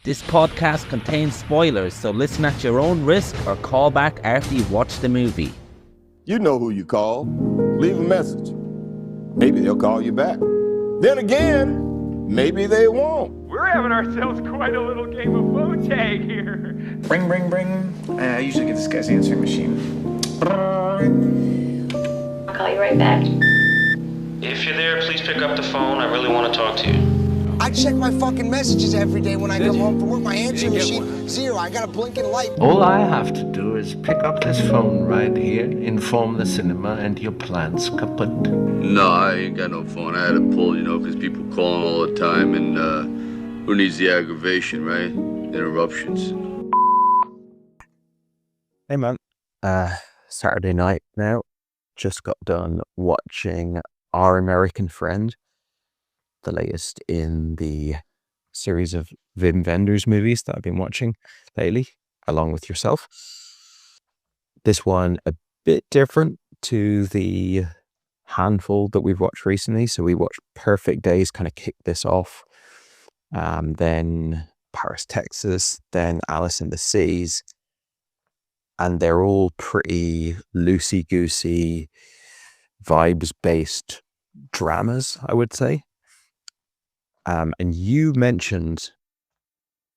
This podcast contains spoilers, so listen at your own risk or call back after you've watched the movie. You know who you call. Leave a message. Maybe they'll call you back. Then again, maybe they won't. We're having ourselves quite a little game of phone tag here. Ring. I usually get this guy's answering machine. I'll call you right back. If you're there, please pick up the phone. I really want to talk to you. I check my fucking messages every day when I come home from work. My answering machine, zero. I got a blinking light. All I have to do is pick up this phone right here, inform the cinema, and your plan's kaput. No, I ain't got no phone. I had to pull, because people calling all the time, and who needs the aggravation, right? Interruptions. Hey man, Saturday night now. Just got done watching Our American Friend, the latest in the series of Wim Wenders movies that I've been watching lately, along with yourself. This one a bit different to the handful that we've watched recently. So we watched Perfect Days, kind of kicked this off. Then Paris, Texas, then Alice in the Seas. And they're all pretty loosey-goosey, vibes-based dramas, I would say. And you mentioned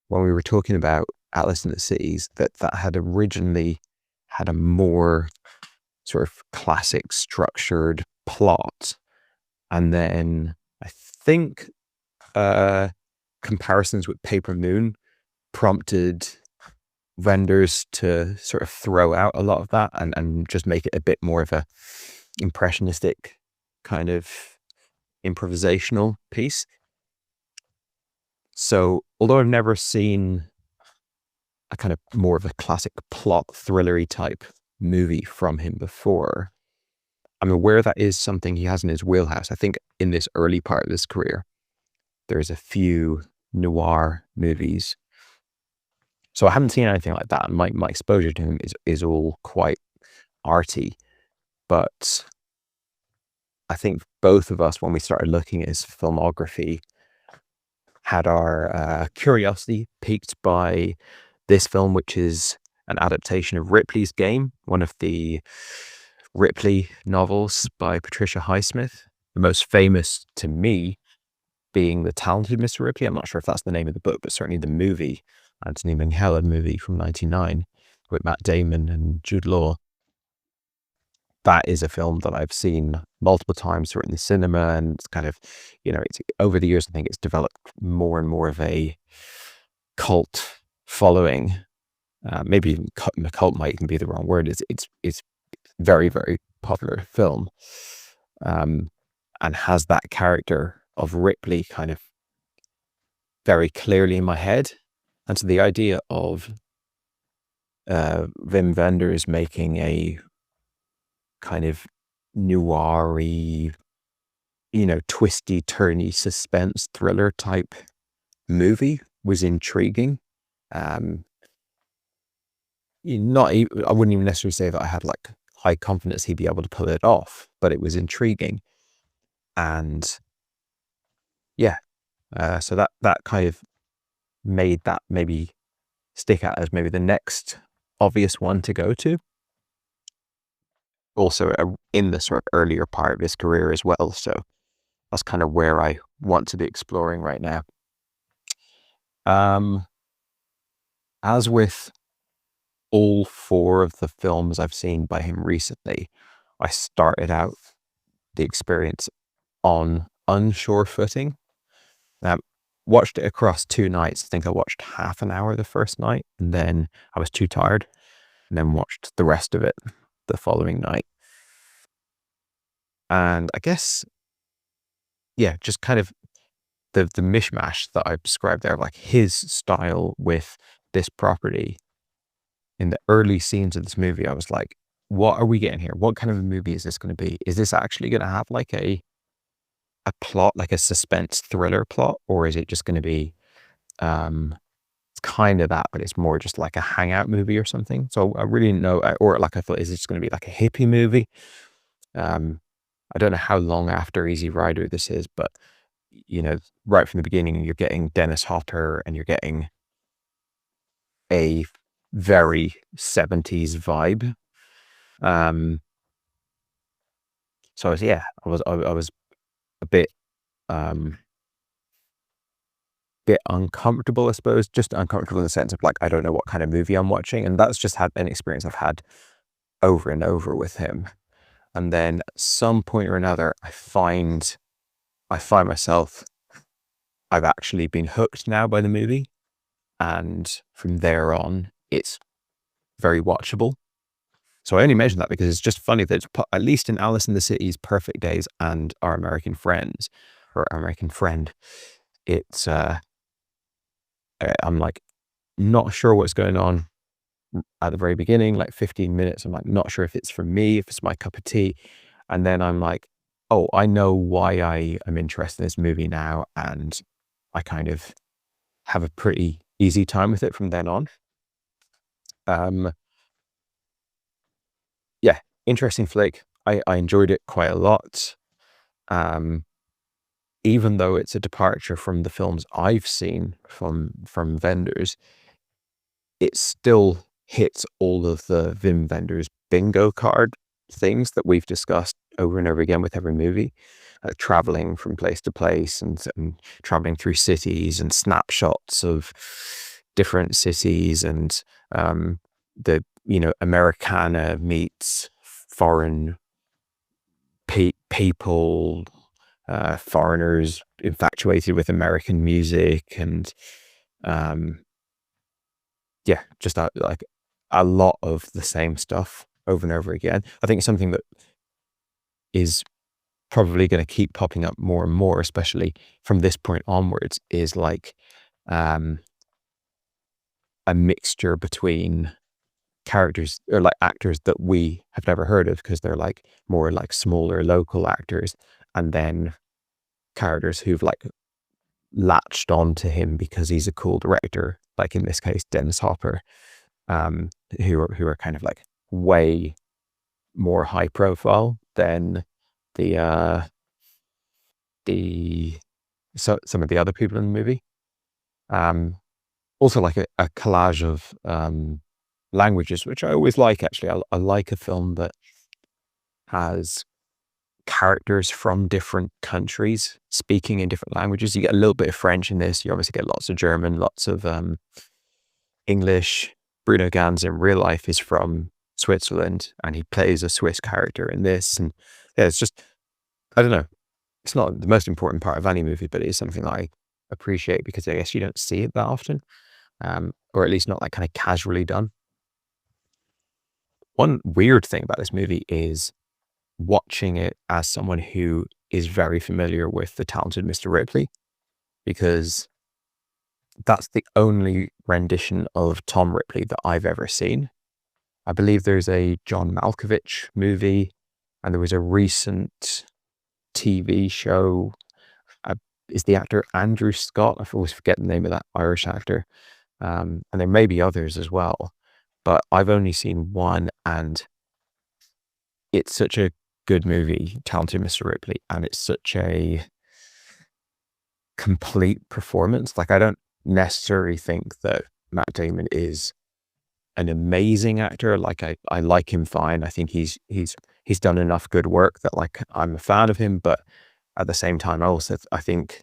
when we were talking about Alice in the Seas that had originally had a more sort of classic structured plot. And then I think comparisons with Paper Moon prompted Wenders to sort of throw out a lot of that and just make it a bit more of a impressionistic kind of improvisational piece. So although I've never seen a kind of more of a classic plot thrillery type movie from him before, I'm aware that is something he has in his wheelhouse. I think in this early part of his career, there's a few noir movies. So I haven't seen anything like that. And my exposure to him is all quite arty. But I think both of us, when we started looking at his filmography, had our curiosity piqued by this film, which is an adaptation of Ripley's Game, one of the Ripley novels by Patricia Highsmith. The most famous to me being The Talented Mr. Ripley. I'm not sure if that's the name of the book, but certainly the movie, Anthony Minghella movie from 1999 with Matt Damon and Jude Law. That is a film that I've seen multiple times in the cinema, and it's kind of, it's over the years, I think it's developed more and more of a cult following. Maybe even cult might even be the wrong word. It's very, very popular film, and has that character of Ripley kind of very clearly in my head. And so the idea of Wim Wenders making a kind of noir-y, twisty, turny, suspense thriller type movie was intriguing. I wouldn't even necessarily say that I had like high confidence he'd be able to pull it off, but it was intriguing. And yeah, so that kind of made that maybe stick out as maybe the next obvious one to go to. Also in the sort of earlier part of his career as well. So that's kind of where I want to be exploring right now. As with all four of the films I've seen by him recently, I started out the experience on unsure footing. Watched it across 2 nights. I think I watched half an hour the first night, and then I was too tired, and then watched the rest of it the following night. And I guess, just kind of the mishmash that I described there, like his style with this property. In the early scenes of this movie, I was like, what are we getting here? What kind of a movie is this going to be? Is this actually going to have like a plot, like a suspense thriller plot, or is it just going to be it's kind of that, but it's more just like a hangout movie or something? So I really didn't know, or like I thought, is it just going to be like a hippie movie? I don't know how long after Easy Rider this is, but right from the beginning, you're getting Dennis Hopper and you're getting a very 70s vibe. So I was a bit uncomfortable, I suppose, just uncomfortable in the sense of like, I don't know what kind of movie I'm watching. And that's just had an experience I've had over and over with him. And then at some point or another, I find myself, I've actually been hooked now by the movie. And from there on, it's very watchable. So I only mention that because it's just funny that at least in Alice in the City's Perfect Days and Our American Friends, or Our American Friend, it's, I'm like, not sure what's going on at the very beginning, like 15 minutes. I'm like, not sure if it's for me, if it's my cup of tea. And then I'm like, oh, I know why I am interested in this movie now. And I kind of have a pretty easy time with it from then on. Yeah, interesting flick. I enjoyed it quite a lot. Even though it's a departure from the films I've seen from Wenders, it still hits all of the Wim Wenders bingo card things that we've discussed over and over again with every movie. Traveling from place to place and traveling through cities and snapshots of different cities and the, Americana meets foreign people, foreigners infatuated with American music, and just like a lot of the same stuff over and over again. I think something that is probably going to keep popping up more and more, especially from this point onwards, is like a mixture between characters or like actors that we have never heard of because they're like more like smaller local actors, and then characters who've like latched on to him because he's a cool director, like in this case Dennis Hopper, who are kind of like way more high profile than some of the other people in the movie. Also like a collage of languages, which I always like, actually. I like a film that has characters from different countries speaking in different languages. You get a little bit of French in this. You obviously get lots of German, lots of English. Bruno Ganz in real life is from Switzerland, and he plays a Swiss character in this. And yeah, it's just, I don't know. It's not the most important part of any movie, but it is something that I appreciate because I guess you don't see it that often, or at least not like kind of casually done. One weird thing about this movie is watching it as someone who is very familiar with The Talented Mr. Ripley, because that's the only rendition of Tom Ripley that I've ever seen. I believe there's a John Malkovich movie, and there was a recent TV show. Is the actor Andrew Scott? I always forget the name of that Irish actor. And there may be others as well, but I've only seen one, and it's such a good movie, Talented Mr. Ripley, and it's such a complete performance. Like, I don't necessarily think that Matt Damon is an amazing actor. Like, I like him fine. I think he's done enough good work that like I'm a fan of him, but at the same time, I think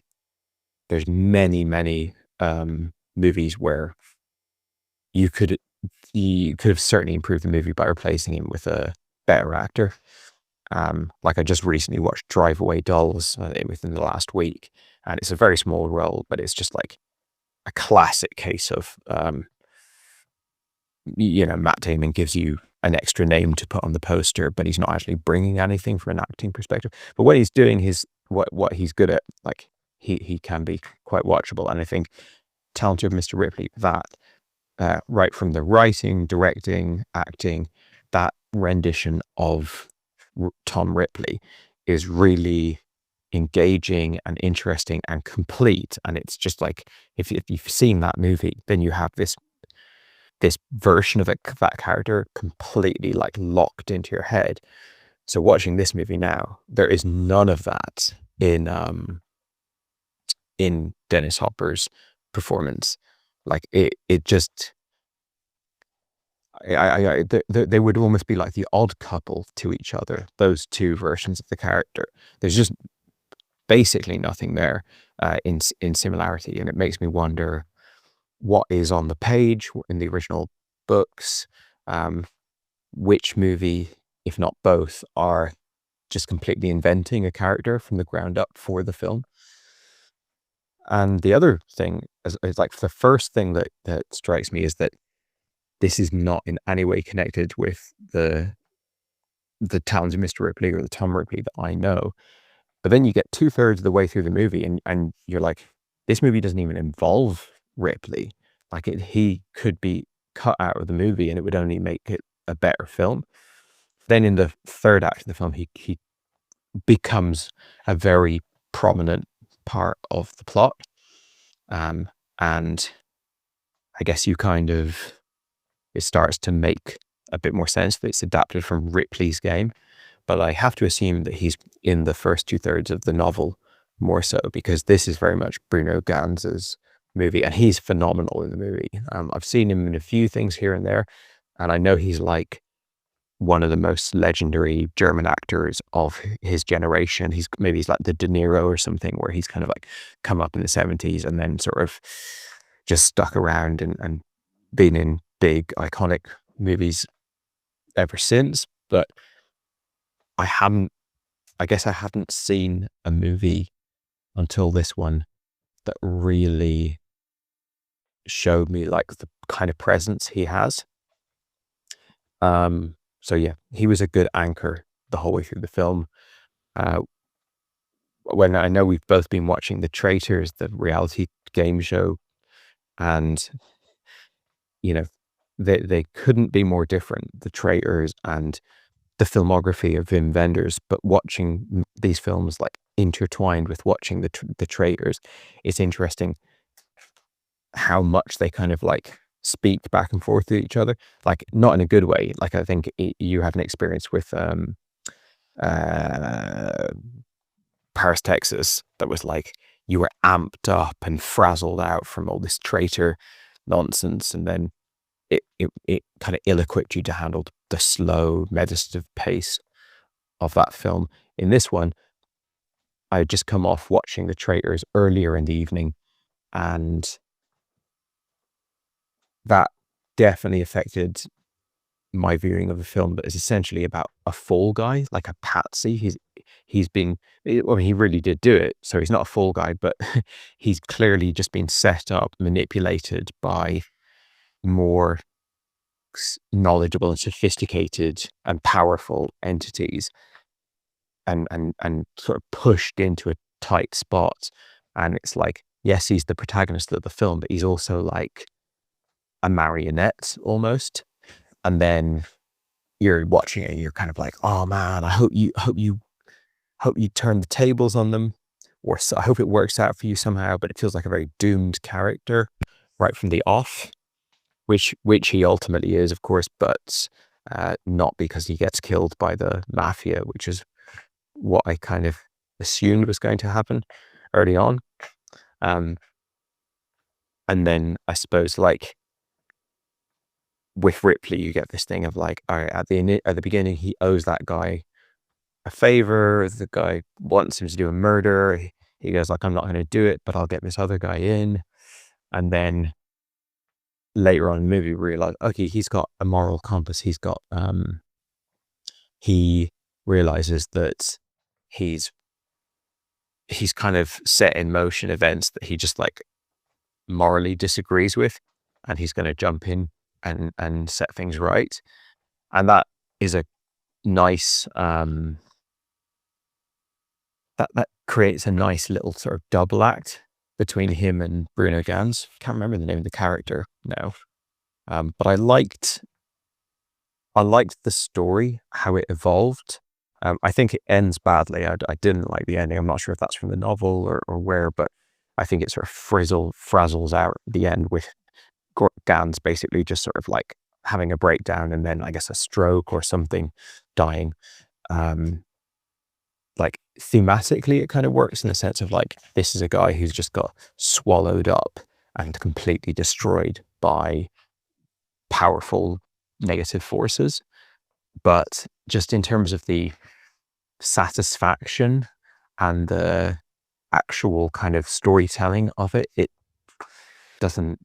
there's many movies where you could have certainly improved the movie by replacing him with a better actor. Like I just recently watched Drive Away Dolls within the last week, and it's a very small role, but it's just like a classic case of Matt Damon gives you an extra name to put on the poster, but he's not actually bringing anything from an acting perspective. But when he's doing what he's good at, like he can be quite watchable. And I think Talented Mr. Ripley, that right from the writing, directing, acting, that rendition of Tom Ripley is really engaging and interesting and complete. And it's just like, if you've seen that movie, then you have this version of that character completely like locked into your head. So watching this movie now, there is none of that in Dennis Hopper's performance. Like it just, they would almost be like the odd couple to each other, those two versions of the character. There's just basically nothing there in similarity, and it makes me wonder what is on the page in the original books, which movie, if not both, are just completely inventing a character from the ground up for the film. And the other thing is like the first thing that strikes me is that this is not in any way connected with the Talons of Mr. Ripley or the Tom Ripley that I know. But then you get 2/3 of the way through the movie and you're like, this movie doesn't even involve Ripley. Like he could be cut out of the movie and it would only make it a better film. Then in the third act of the film, he becomes a very prominent part of the plot. And I guess it starts to make a bit more sense that it's adapted from Ripley's game. But I have to assume that he's in the first 2/3 of the novel more so, because this is very much Bruno Gans's movie, and he's phenomenal in the movie. I've seen him in a few things here and there, and I know he's like one of the most legendary German actors of his generation. He's like the De Niro or something, where he's kind of like come up in the 70s and then sort of just stuck around and been in big iconic movies ever since. But I guess I hadn't seen a movie until this one that really showed me like the kind of presence he has. So yeah, he was a good anchor the whole way through the film. When I know we've both been watching The Traitors, the reality game show, and you know, they couldn't be more different, The Traitors and the filmography of Wim Wenders. But watching these films like intertwined with watching the Traitors, it's interesting how much they kind of like speak back and forth to each other, like not in a good way. Like I think you had an experience with Paris, Texas, that was like you were amped up and frazzled out from all this traitor nonsense, and then it kind of ill-equipped you to handle the slow, meditative pace of that film. In this one, I had just come off watching The Traitors earlier in the evening, and that definitely affected my viewing of a film that is essentially about a fall guy, like a patsy. He really did do it, so he's not a fall guy, but he's clearly just been set up, manipulated by more knowledgeable and sophisticated and powerful entities, and sort of pushed into a tight spot. And it's like, yes, he's the protagonist of the film, but he's also like a marionette almost. And then you're watching it and you're kind of like, oh man, I hope you turn the tables on them, or so, I hope it works out for you somehow. But it feels like a very doomed character right from the off, which he ultimately is, of course, but not because he gets killed by the mafia, which is what I kind of assumed was going to happen early on. And then I suppose like with Ripley, you get this thing of like, all right, at the beginning, he owes that guy a favor. The guy wants him to do a murder. He goes like, I'm not going to do it, but I'll get this other guy in. And then later on in the movie, we realize, okay, he's got a moral compass. He's got, he realizes that he's kind of set in motion events that he just like morally disagrees with, and he's going to jump in and set things right. And that is a nice, that creates a nice little sort of double act between him and Bruno Ganz. Can't remember the name of the character now. But I liked the story, how it evolved. I think it ends badly. I didn't like the ending. I'm not sure if that's from the novel or where, but I think it sort of frazzles out the end with Ganz basically just sort of like having a breakdown and then I guess a stroke or something, dying. Like thematically, it kind of works in the sense of like, this is a guy who's just got swallowed up and completely destroyed by powerful negative forces. But just in terms of the satisfaction and the actual kind of storytelling of it, it doesn't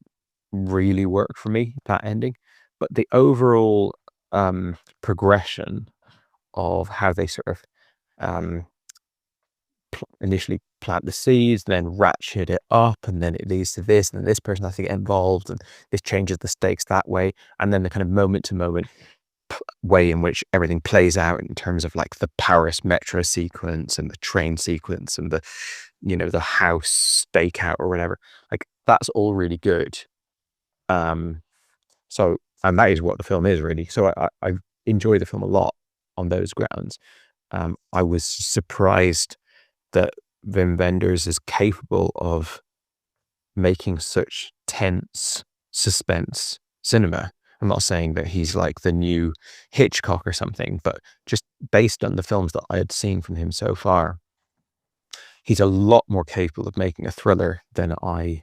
really work for me, that ending. But the overall progression of how they sort of initially plant the seeds, then ratchet it up, and then it leads to this, and then this person has to get involved, and this changes the stakes that way, and then the kind of moment-to-moment way in which everything plays out in terms of like the Paris metro sequence and the train sequence and the, you know, the house stakeout or whatever. Like that's all really good. So, and that is what the film is really. So I enjoy the film a lot on those grounds. I was surprised that Wim Wenders is capable of making such tense suspense cinema. I'm not saying that he's like the new Hitchcock or something, but just based on the films that I had seen from him so far, he's a lot more capable of making a thriller than I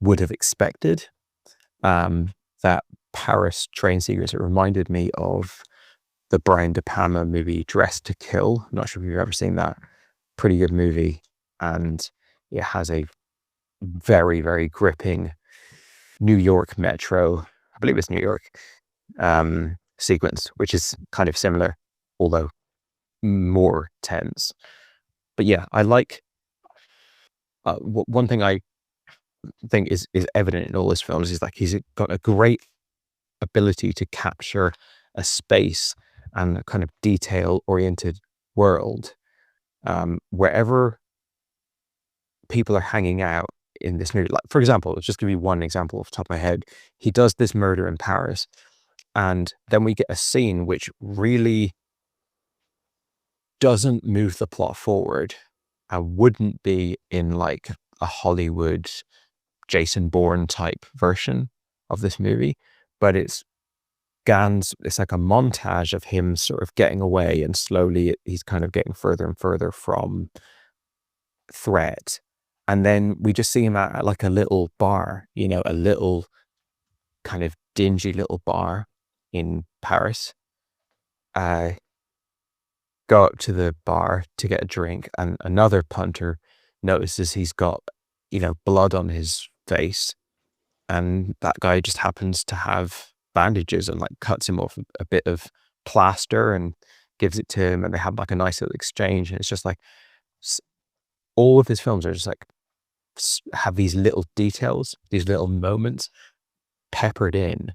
would have expected. That Paris train sequence, it reminded me of the Brian De Palma movie Dressed to Kill. I'm not sure if you've ever seen that. Pretty good movie. And it has a very, very gripping New York metro, I believe it's New York, sequence, which is kind of similar, although more tense. But yeah, I like, one thing I think is evident in all his films is like he's got a great ability to capture a space and a kind of detail-oriented world. Wherever people are hanging out in this movie, like for example, let's just give you one example off the top of my head. He does this murder in Paris, and then we get a scene which really doesn't move the plot forward and wouldn't be in like a Hollywood Jason Bourne type version of this movie, but it's like a montage of him sort of getting away, and slowly he's kind of getting further and further from threat. And then we just see him at like a little bar, you know, a little kind of dingy little bar in Paris. Go up to the bar to get a drink, and another punter notices he's got, you know, blood on his face, and that guy just happens to have bandages and like cuts him off a bit of plaster and gives it to him, and they have like a nice little exchange. And it's just like all of his films are just like have these little details, these little moments peppered in,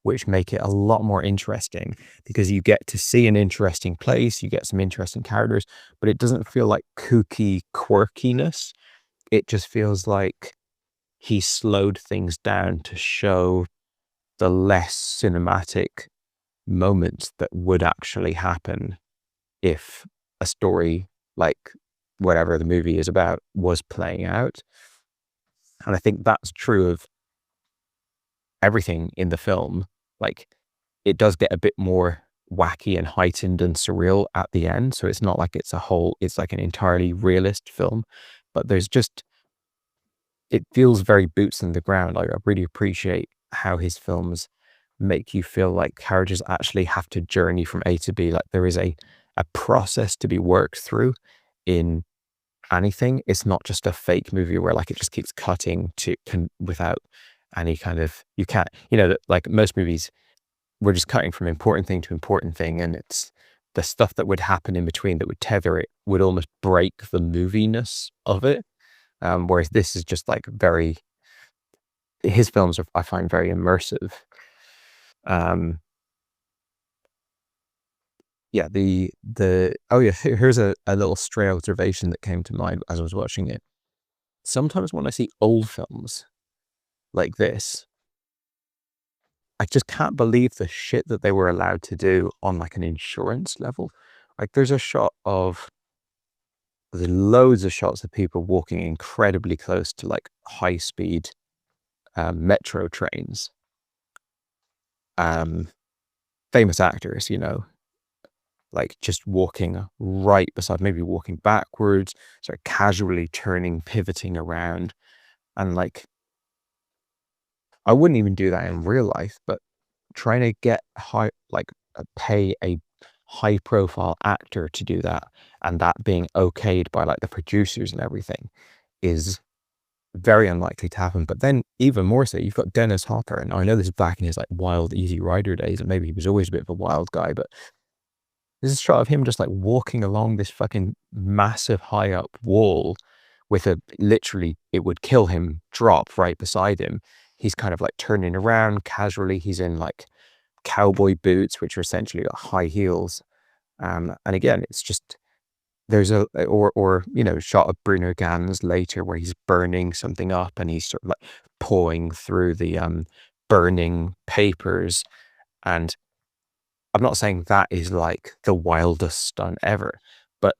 which make it a lot more interesting, because you get to see an interesting place, you get some interesting characters, but it doesn't feel like kooky quirkiness. It just feels like he slowed things down to show the less cinematic moments that would actually happen if a story like whatever the movie is about was playing out. And I think that's true of everything in the film. Like it does get a bit more wacky and heightened and surreal at the end. So it's not like it's like an entirely realist film, but it feels very boots on the ground. Like I really appreciate how his films make you feel like characters actually have to journey from A to B. Like there is a process to be worked through in anything. It's not just a fake movie where like it just keeps cutting without any kind of, you can't, you know, like most movies, we're just cutting from important thing to important thing, and it's the stuff that would happen in between that would tether it would almost break the moviness of it. Whereas this is just like his films are, I find, very immersive. Here's a little stray observation that came to mind as I was watching it. Sometimes when I see old films like this, I just can't believe the shit that they were allowed to do on like an insurance level. Like there's loads of shots of people walking incredibly close to like high speed metro trains. Famous actors, you know, like just walking right beside, maybe walking backwards, sort of casually turning, pivoting around. And like, I wouldn't even do that in real life, but trying to get pay a high profile actor to do that, and that being okayed by like the producers and everything, is very unlikely to happen. But then even more so, you've got Dennis Hopper, and I know this is back in his like wild Easy Rider days, and maybe he was always a bit of a wild guy, but this is a shot of him just like walking along this fucking massive high up wall with a literally, it would kill him, drop right beside him. He's kind of like turning around casually. He's in like cowboy boots, which are essentially got high heels. And again, it's just, there's or you know, shot of Bruno Ganz later where he's burning something up and he's sort of like pawing through the burning papers. And I'm not saying that is like the wildest stunt ever, but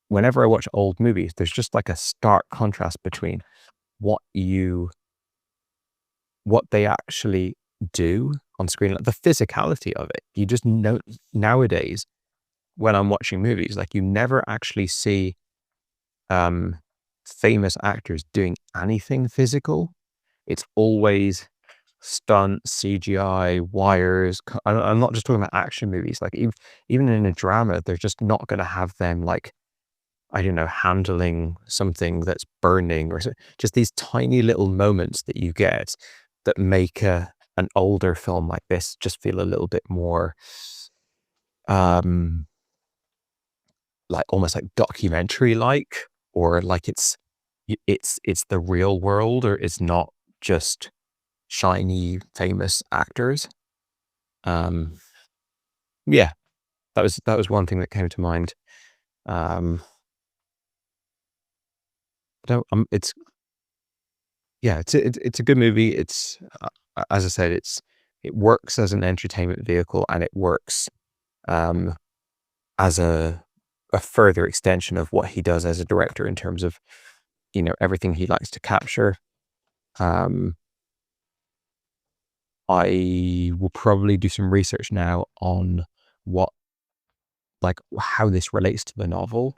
whenever I watch old movies, there's just like a stark contrast between what they actually do on screen, like the physicality of it. You just know nowadays when I'm watching movies, like you never actually see famous actors doing anything physical. It's always stunt, CGI, wires. I'm not just talking about action movies. Like even in a drama, they're just not going to have them like, I don't know, handling something that's burning or just these tiny little moments that you get that make an older film like this just feel a little bit more like almost like documentary like, or like it's the real world, or it's not just shiny famous actors. Yeah, that was one thing that came to mind. It's a good movie. It's as I said, it works as an entertainment vehicle, and it works as a further extension of what he does as a director in terms of, you know, everything he likes to capture. I will probably do some research now on how this relates to the novel,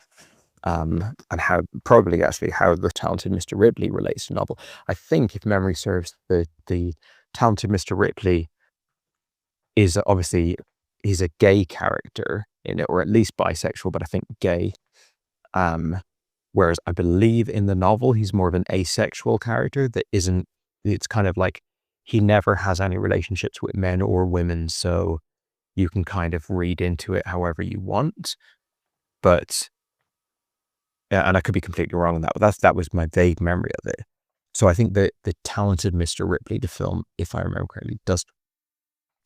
and how The Talented Mr. Ripley relates to the novel. I think, if memory serves, the Talented Mr. Ripley is obviously, he's a gay character in it, or at least bisexual, but I think gay. Whereas I believe in the novel, he's more of an asexual character that isn't, it's kind of like he never has any relationships with men or women, so you can kind of read into it however you want. But, and I could be completely wrong on that, but that was my vague memory of it. So I think that The Talented Mr. Ripley, the film, if I remember correctly, does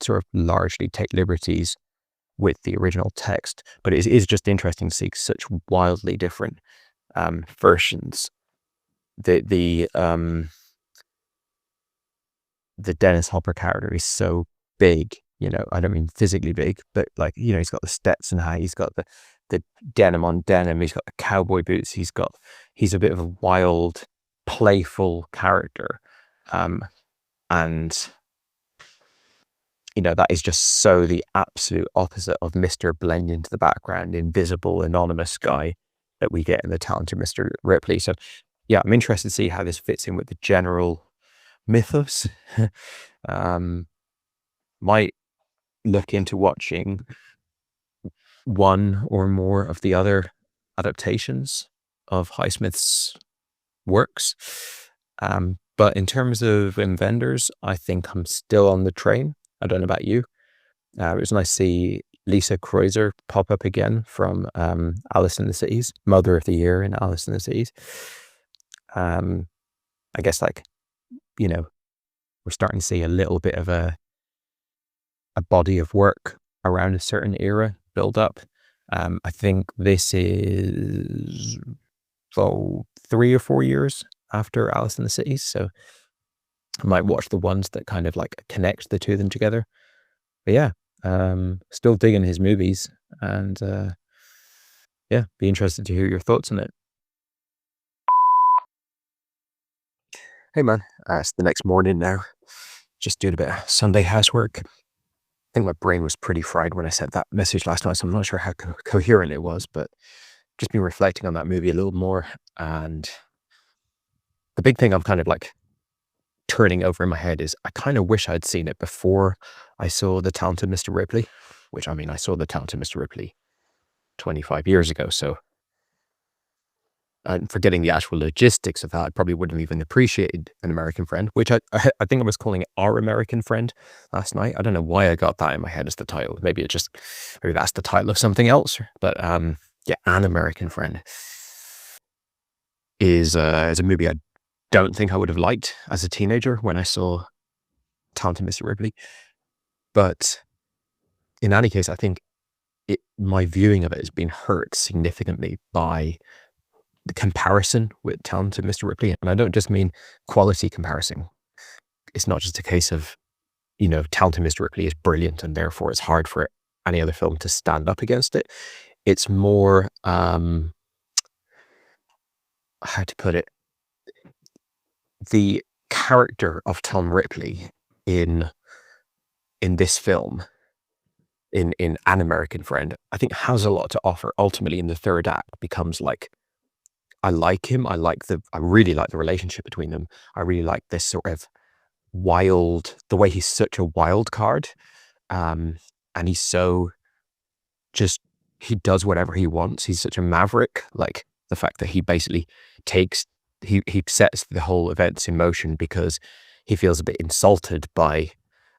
sort of largely take liberties with the original text, but it is just interesting to see such wildly different versions. The Dennis Hopper character is so big, you know, I don't mean physically big, but like, you know, he's got the Stetson hat, he's got the denim on denim, he's got the cowboy boots, he's a bit of a wild, playful character. And you know, that is just so the absolute opposite of Mr. Blend into the background, invisible, anonymous guy that we get in The Talented Mr. Ripley. So yeah, I'm interested to see how this fits in with the general mythos. Might look into watching one or more of the other adaptations of Highsmith's works. But in terms of Invenders, I think I'm still on the train. I don't know about you. It was nice to see Lisa Kreuzer pop up again from Alice in the Cities, Mother of the Year in Alice in the Cities. I guess, like, you know, we're starting to see a little bit of a body of work around a certain era build up. I think this is 3 or 4 years after Alice in the Cities, so I might watch the ones that kind of like connect the two of them together. But yeah, still digging his movies, and yeah, be interested to hear your thoughts on it. Hey man, it's the next morning now. Just doing a bit of Sunday housework. I think my brain was pretty fried when I sent that message last night, so I'm not sure how coherent it was, but just been reflecting on that movie a little more. And the big thing I'm kind of like turning over in my head is I kind of wish I'd seen it before I saw The Talented Mr. Ripley, which, I mean, I saw The Talented Mr. Ripley 25 years ago. So and forgetting the actual logistics of that, I probably wouldn't have even appreciated An American Friend, which I think I was calling it Our American Friend last night. I don't know why I got that in my head as the title. Maybe that's the title of something else. But yeah, An American Friend is a movie I don't think I would have liked as a teenager when I saw Talented Mr. Ripley. But in any case, I think my viewing of it has been hurt significantly by the comparison with Talented Mr. Ripley. And I don't just mean quality comparison. It's not just a case of, Talented Mr. Ripley is brilliant and therefore it's hard for any other film to stand up against it. It's more, how to put it, the character of Tom Ripley in this film, in An American Friend, I think has a lot to offer. Ultimately, in the third act, becomes like, I like him. I really like the relationship between them. I really like this sort of the way he's such a wild card. And he's so he does whatever he wants. He's such a maverick. Like the fact that he basically he sets the whole events in motion because he feels a bit insulted by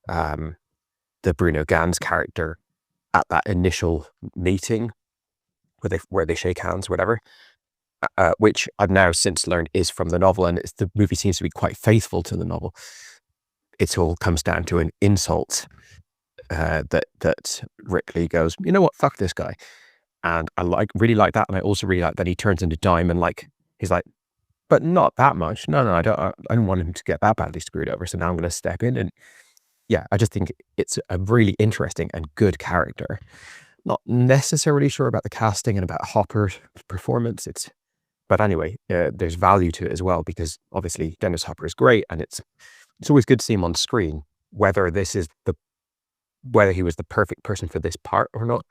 the Bruno Ganz character at that initial meeting where they shake hands, whatever. Which I've now since learned is from the novel, and the movie seems to be quite faithful to the novel. It all comes down to an insult that Ripley goes, you know what, fuck this guy. And I really like that, and I also really like that he turns into Dime and he's like, but not that much. No, I don't want him to get that badly screwed over, so now I'm going to step in. And yeah, I just think it's a really interesting and good character. Not necessarily sure about the casting and about Hopper's performance. But anyway, there's value to it as well, because obviously Dennis Hopper is great, and it's always good to see him on screen. Whether he was the perfect person for this part or not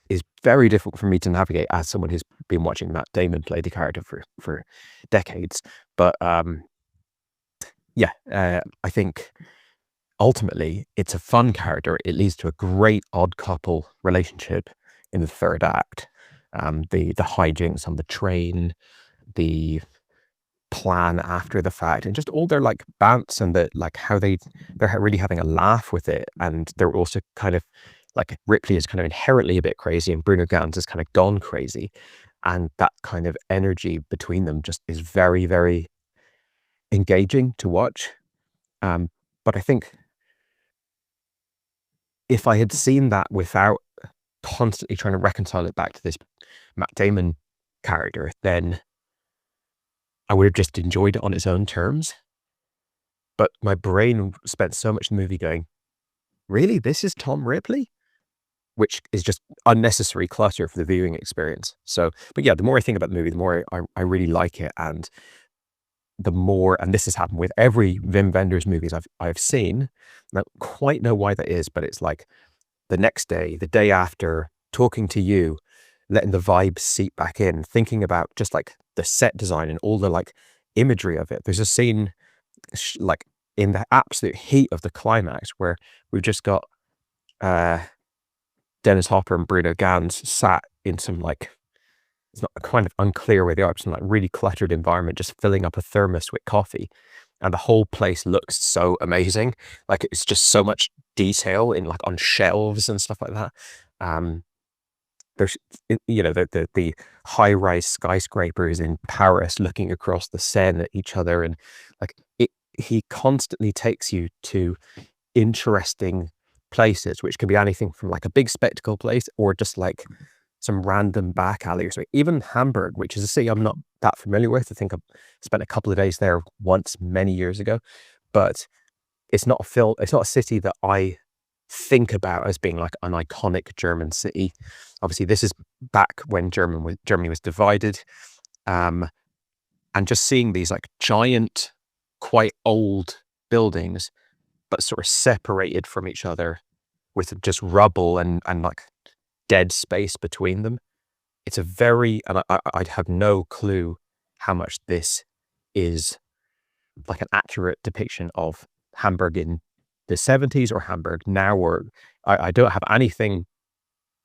is very difficult for me to navigate as someone who's been watching Matt Damon play the character for decades. But I think ultimately it's a fun character. It leads to a great odd couple relationship in the third act. The hijinks on the train, the plan after the fact, and just all their bants and how they're really having a laugh with it. And they're also kind of Ripley is kind of inherently a bit crazy, and Bruno Ganz is kind of gone crazy, and that kind of energy between them just is very, very engaging to watch. But I think if I had seen that without constantly trying to reconcile it back to this Matt Damon character, then I would have just enjoyed it on its own terms. But my brain spent so much in the movie going, really, this is Tom Ripley? Which is just unnecessary clutter for the viewing experience. So, but yeah, the more I think about the movie, the more I really like it. And the more, and this has happened with every Wim Wenders movies I've seen. I don't quite know why that is, but it's like the next day, the day after, talking to you, letting the vibes seep back in, thinking about just the set design and all the imagery of it. There's a scene in the absolute heat of the climax where we've just got Dennis Hopper and Bruno Ganz sat in some it's not kind of unclear where they are, some really cluttered environment, just filling up a thermos with coffee. And the whole place looks so amazing. It's just so much detail in on shelves and stuff like that. There's, the high-rise skyscrapers in Paris looking across the Seine at each other. And he constantly takes you to interesting places, which can be anything from a big spectacle place or just some random back alley or something. Even Hamburg, which is a city I'm not that familiar with. I think I spent a couple of days there once many years ago, but it's not a city that I think about as being an iconic German city. Obviously, this is back when Germany was divided, and just seeing these giant, quite old buildings, but sort of separated from each other with just rubble and dead space between them. It's and I'd have no clue how much this is like an accurate depiction of Hamburg in the 70s or Hamburg now, or I don't have anything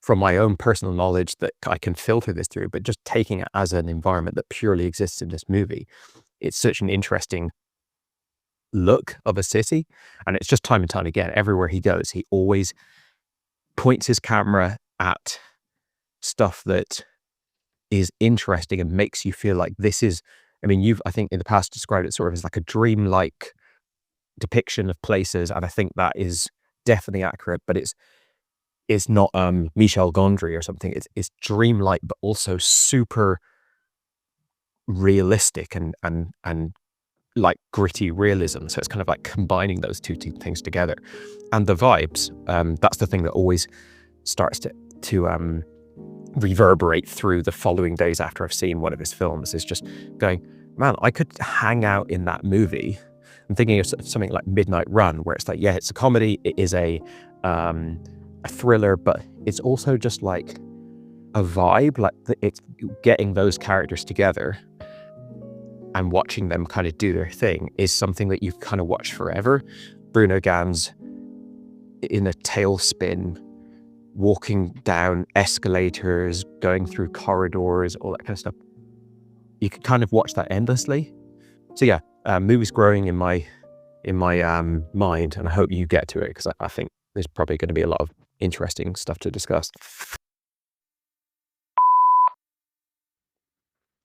from my own personal knowledge that I can filter this through, but just taking it as an environment that purely exists in this movie, it's such an interesting look of a city. And it's just time and time again, everywhere he goes, he always points his camera at stuff that is interesting and makes you feel like this is, I mean, you've, I think in the past described it sort of as like a dreamlike depiction of places. And I think that is definitely accurate, but it's not Michel Gondry or something. It's dreamlike, but also super realistic and like gritty realism. So it's kind of like combining those two things together. And the vibes, that's the thing that always starts to reverberate through the following days after I've seen one of his films, is just going, man, I could hang out in that movie. I'm thinking of something like Midnight Run, where it's like, yeah, it's a comedy, it is a thriller, but it's also just like a vibe, like it's getting those characters together and watching them kind of do their thing is something that you've kind of watched forever. Bruno Ganz in a tailspin, walking down escalators, going through corridors, all that kind of stuff. You could kind of watch that endlessly. So yeah, movie's growing in my mind, and I hope you get to it, because I think there's probably going to be a lot of interesting stuff to discuss.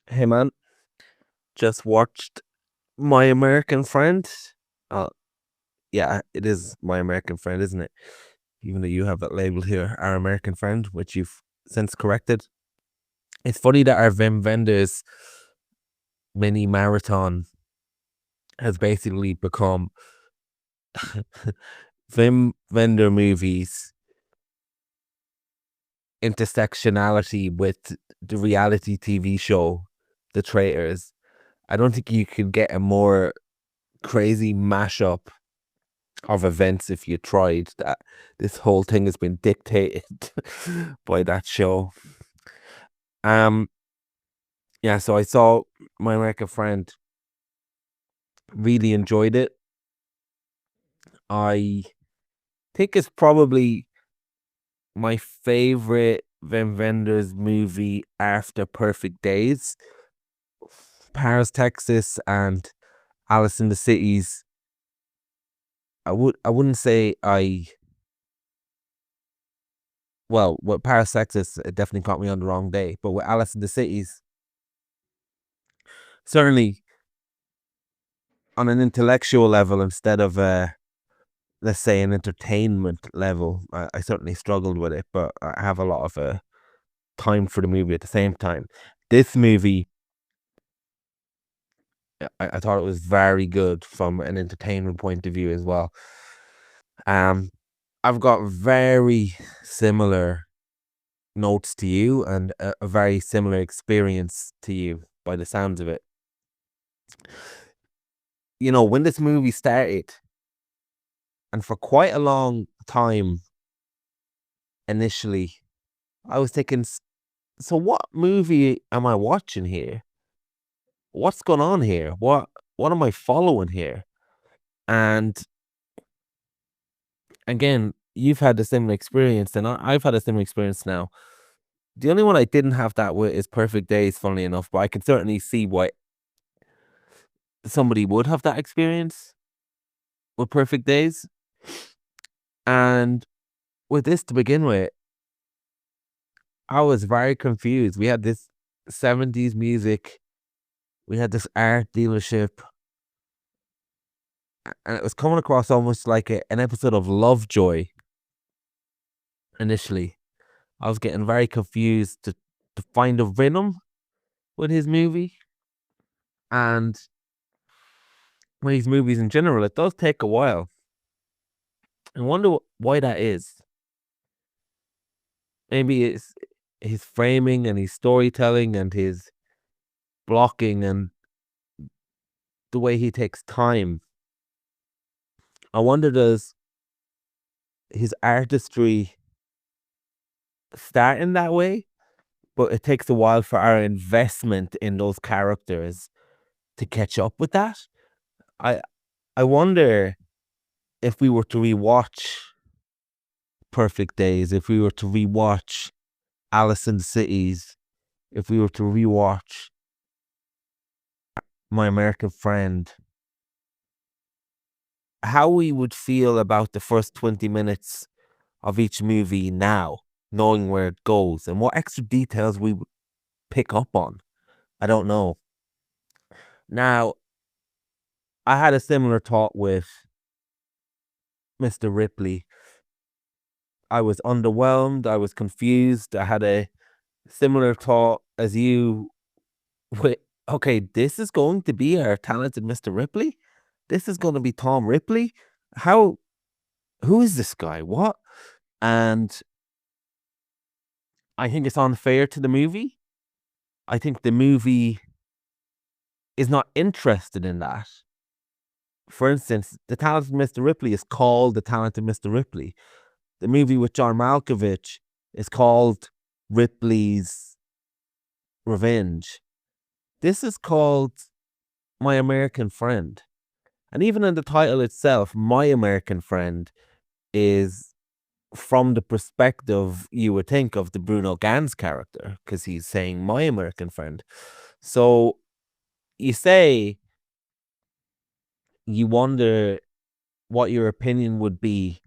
Hey man, just watched My American Friend. Yeah, it is My American Friend, isn't it? Even though you have it labeled here, Our American Friend, which you've since corrected. It's funny that our Wim Wenders mini marathon has basically become Wim Wender movies intersectionality with the reality TV show The Traitors. I don't think you could get a more crazy mashup of events if you tried. That this whole thing has been dictated by that show. Yeah, so I saw My American Friend, really enjoyed it. I think it's probably my favorite Wim Wenders movie after Perfect Days. Paris, Texas, and Alice in the Cities. I wouldn't say well, with Paris, Texas, it definitely caught me on the wrong day. But with Alice in the Cities, certainly on an intellectual level instead of let's say an entertainment level, I certainly struggled with it, but I have a lot of time for the movie at the same time. This movie, I thought it was very good from an entertainment point of view as well. I've got very similar notes to you and a very similar experience to you by the sounds of it. You know, when this movie started, and for quite a long time initially, I was thinking, so what movie am I watching here? What's going on here? What am I following here? And again, you've had the similar experience, and I've had a similar experience now. The only one I didn't have that with is Perfect Days, funnily enough, but I can certainly see why somebody would have that experience with Perfect Days. And with this to begin with, I was very confused. We had this 70s music, we had this art dealership, and it was coming across almost like an episode of Lovejoy initially. I was getting very confused to find a rhythm with his movie. And with his movies in general, it does take a while. I wonder why that is. Maybe it's his framing and his storytelling and his blocking and the way he takes time. I wonder, does his artistry start in that way, but it takes a while for our investment in those characters to catch up with that? I I wonder if we were to rewatch Perfect Days, if we were to rewatch Alice in the Cities, if we were to rewatch My American Friend, how we would feel about the first 20 minutes of each movie now, knowing where it goes, and what extra details we would pick up on. I don't know. Now, I had a similar thought with Mr. Ripley. I was underwhelmed, I was confused, I had a similar thought as you with, okay, this is going to be our talented Mr. Ripley? This is going to be Tom Ripley? Who is this guy? What? And I think it's unfair to the movie. I think the movie is not interested in that. For instance, The Talented Mr. Ripley is called The Talented Mr. Ripley. The movie with John Malkovich is called Ripley's Revenge. This is called My American Friend. And even in the title itself, My American Friend is from the perspective you would think of the Bruno Ganz character, because he's saying my American friend. So you say you wonder what your opinion would be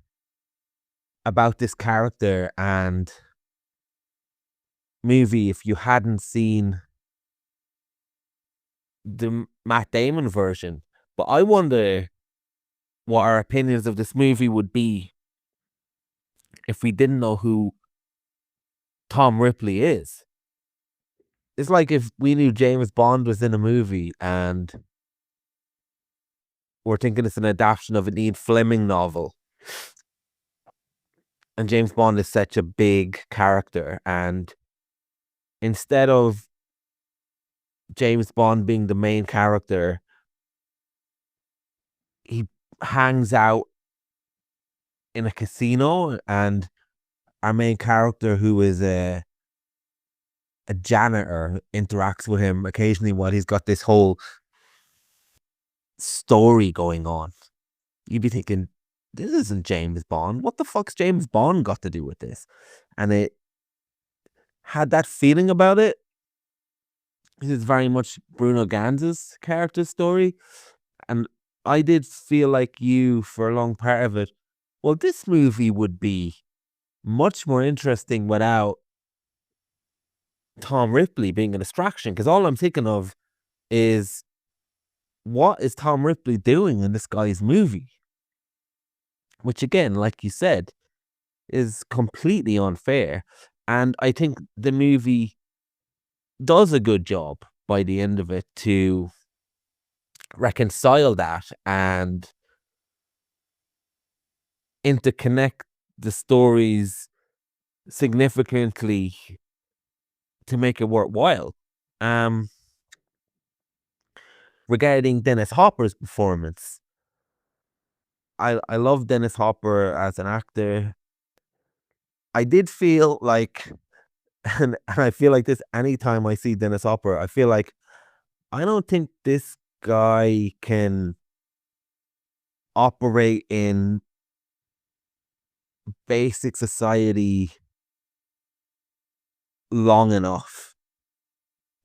about this character and movie if you hadn't seen the Matt Damon version. But I wonder what our opinions of this movie would be if we didn't know who Tom Ripley is. It's like if we knew James Bond was in a movie and we're thinking it's an adaptation of an Ian Fleming novel. And James Bond is such a big character, and instead of James Bond being the main character, he hangs out in a casino, and our main character, who is a janitor, interacts with him occasionally while he's got this whole story going on. You'd be thinking, this isn't James Bond. What the fuck's James Bond got to do with this? And it had that feeling about it. It is very much Bruno Ganz's character story. And I did feel like you for a long part of it. Well, this movie would be much more interesting without Tom Ripley being a distraction. Because all I'm thinking of is, what is Tom Ripley doing in this guy's movie? Which again, like you said, is completely unfair. And I think the movie does a good job by the end of it to reconcile that and interconnect the stories significantly to make it worthwhile. Regarding Dennis Hopper's performance, I love Dennis Hopper as an actor. I did feel like, and I feel like this anytime I see Dennis Hopper, I feel like I don't think this guy can operate in basic society long enough.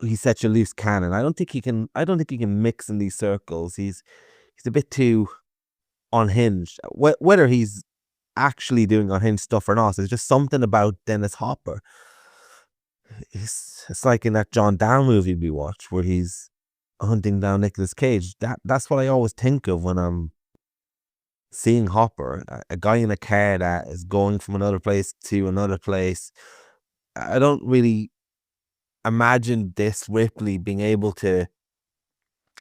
He's such a loose cannon. I don't think he can mix in these circles. He's a bit too unhinged. Whether he's actually doing unhinged stuff or not, there's just something about Dennis Hopper. It's like in that John Down movie we watched where he's hunting down Nicolas Cage. That's what I always think of when I'm seeing Hopper, a guy in a car that is going from another place to another place. I don't really imagine this Ripley being able to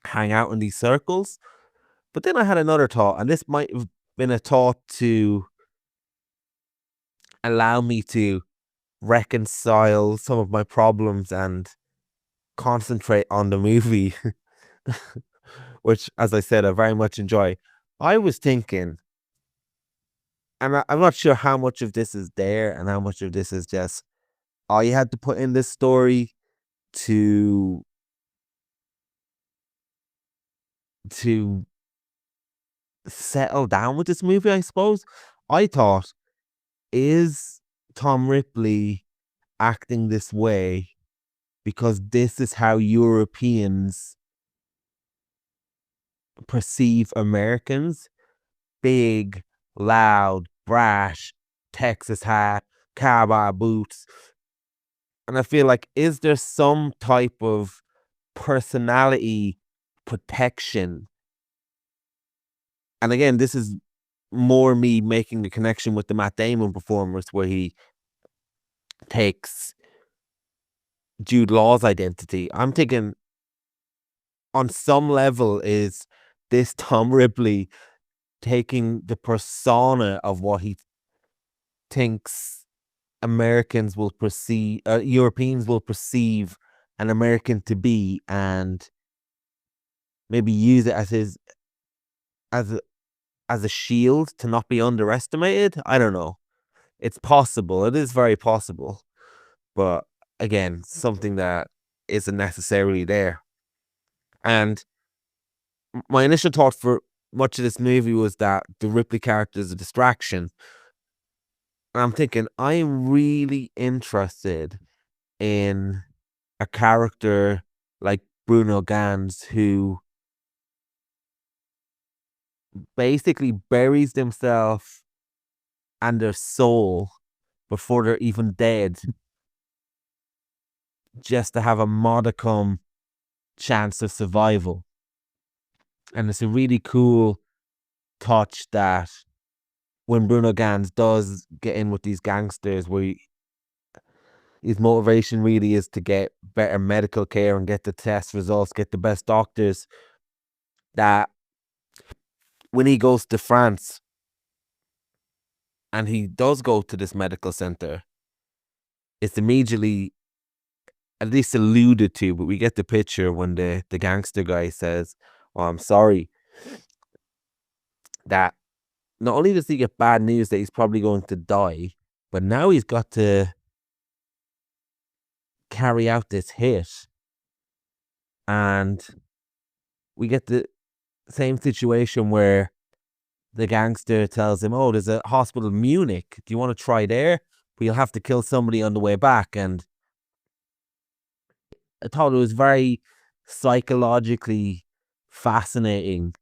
hang out in these circles. But then I had another thought, and this might have been a thought to allow me to reconcile some of my problems and concentrate on the movie, which, as I said, I very much enjoy. I was thinking, and I'm not sure how much of this is there and how much of this is just, oh, you had to put in this story to settle down with this movie, I suppose. I thought, is Tom Ripley acting this way because this is how Europeans perceive Americans? Big, loud, brash, Texas hat, cowboy boots. And I feel like, is there some type of personality protection? And again, this is more me making the connection with the Matt Damon performance where he takes Jude Law's identity. I'm thinking, on some level, is this Tom Ripley taking the persona of what he thinks Americans will perceive, Europeans will perceive an American to be, and maybe use it as a shield to not be underestimated? I don't know. It's possible. It is very possible. But again, something that isn't necessarily there. And my initial thought for much of this movie was that the Ripley character is a distraction. And I'm thinking, I'm really interested in a character like Bruno Ganz, who basically buries themselves and their soul before they're even dead, just to have a modicum chance of survival. And it's a really cool touch that when Bruno Ganz does get in with these gangsters, where his motivation really is to get better medical care and get the test results, get the best doctors, that when he goes to France and he does go to this medical center, it's immediately at least alluded to, but we get the picture when the gangster guy says, "Oh, I'm sorry," that not only does he get bad news that he's probably going to die, but now he's got to carry out this hit. And we get the same situation where the gangster tells him, "Oh, there's a hospital in Munich. Do you want to try there? But you'll have to kill somebody on the way back." And I thought it was very psychologically fascinating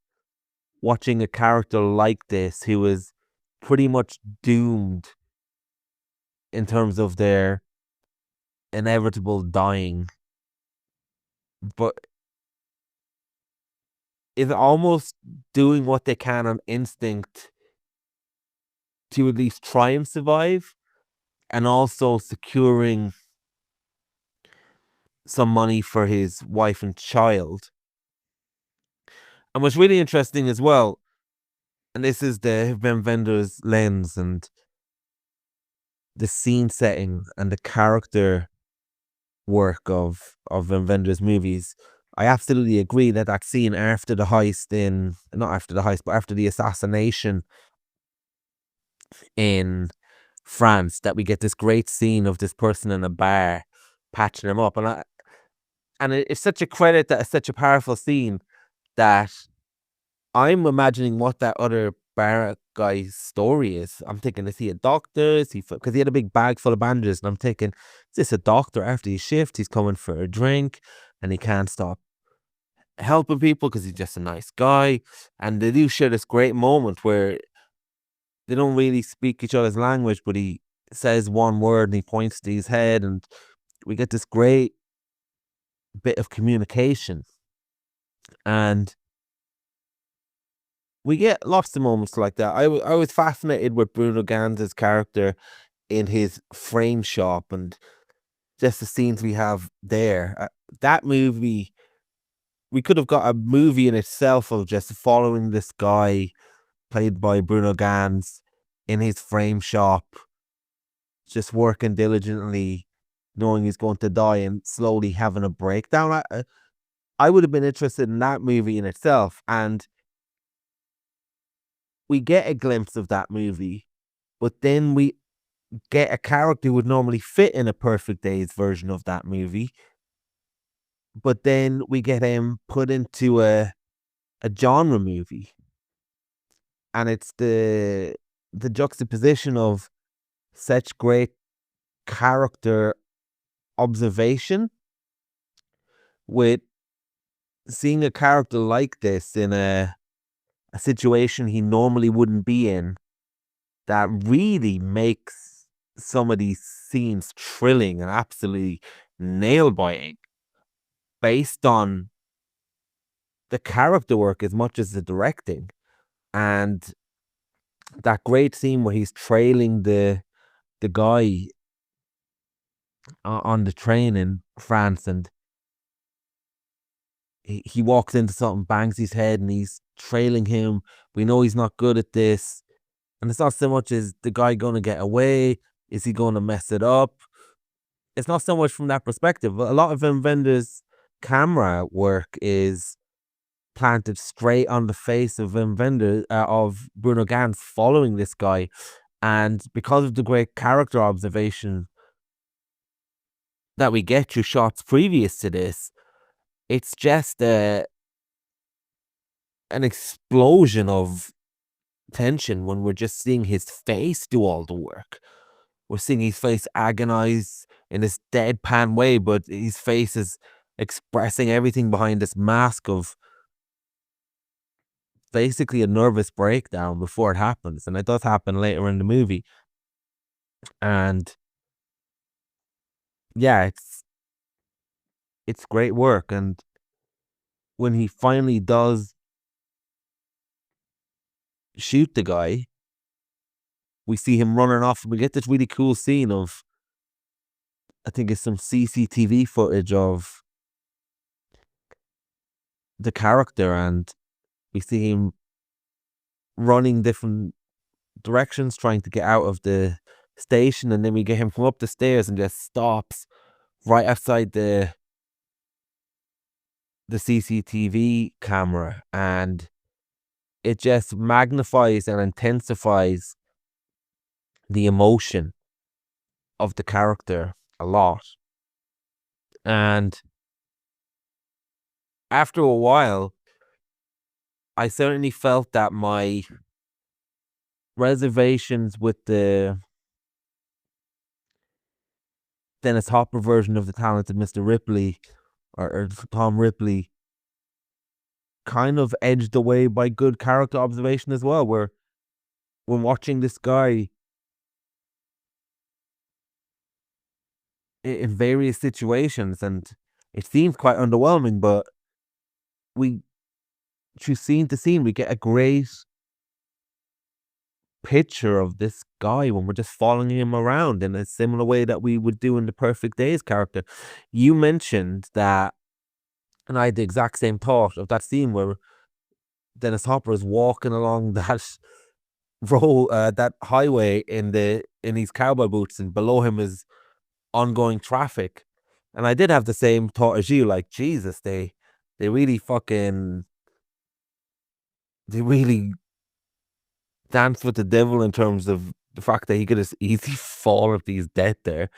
watching a character like this who is pretty much doomed in terms of their inevitable dying, but is almost doing what they can on instinct to at least try and survive, and also securing some money for his wife and child. And what's really interesting as well, and this is the Wim Wenders lens and the scene setting and the character work of Wim Wenders movies, I absolutely agree that that scene after the heist not after the heist, but after the assassination in France, that we get this great scene of this person in a bar patching him up. And it's such a credit that it's such a powerful scene that I'm imagining what that other bar guy's story is. I'm thinking, is he a doctor? Is he, because he had a big bag full of bandages, and I'm thinking, is this a doctor after his shift? He's coming for a drink and he can't stop helping people because he's just a nice guy. And they do share this great moment where they don't really speak each other's language, but he says one word and he points to his head, and we get this great bit of communication. And we get lots of moments like that. I was fascinated with Bruno Ganz' character in his frame shop and just the scenes we have there. That movie, we could have got a movie in itself of just following this guy played by Bruno Ganz in his frame shop, just working diligently, knowing he's going to die and slowly having a breakdown. I would have been interested in that movie in itself. And we get a glimpse of that movie, but then we get a character who would normally fit in a Perfect Days version of that movie, but then we get him put into a genre movie. and it's the juxtaposition of such great character observation with seeing a character like this in a situation he normally wouldn't be in, that really makes some of these scenes thrilling and absolutely nail-biting based on the character work as much as the directing. And that great scene where he's trailing the guy on the train in France, and he walks into something, bangs his head, and he's trailing him. We know he's not good at this. And it's not so much as the guy going to get away, is he going to mess it up? It's not so much from that perspective. A lot of Wim Wenders' camera work is planted straight on the face of Wim Wenders, of Bruno Ganz, following this guy. And because of the great character observation that we get through shots previous to this, it's just an explosion of tension when we're just seeing his face do all the work. We're seeing his face agonize in this deadpan way, but his face is expressing everything behind this mask of basically a nervous breakdown before it happens. And it does happen later in the movie. And yeah, it's great work. And when he finally does shoot the guy, we see him running off. We get this really cool scene of, I think it's some CCTV footage of the character, and we see him running different directions trying to get out of the station, and then we get him from up the stairs and just stops right outside the CCTV camera, and it just magnifies and intensifies the emotion of the character a lot. And after a while, I certainly felt that my reservations with the Dennis Hopper version of the Talented Mr. Ripley, or Tom Ripley, kind of edged away by good character observation as well, where when watching this guy in various situations, and it seems quite underwhelming, but we, through scene to scene, we get a great picture of this guy when we're just following him around in a similar way that we would do in the Perfect Days character. You mentioned that, and I had the exact same thought of that scene where Dennis Hopper is walking along that that highway in his cowboy boots, and below him is ongoing traffic. And I did have the same thought as you, like, Jesus, they really dance with the devil in terms of the fact that he could just easily fall if he's dead there.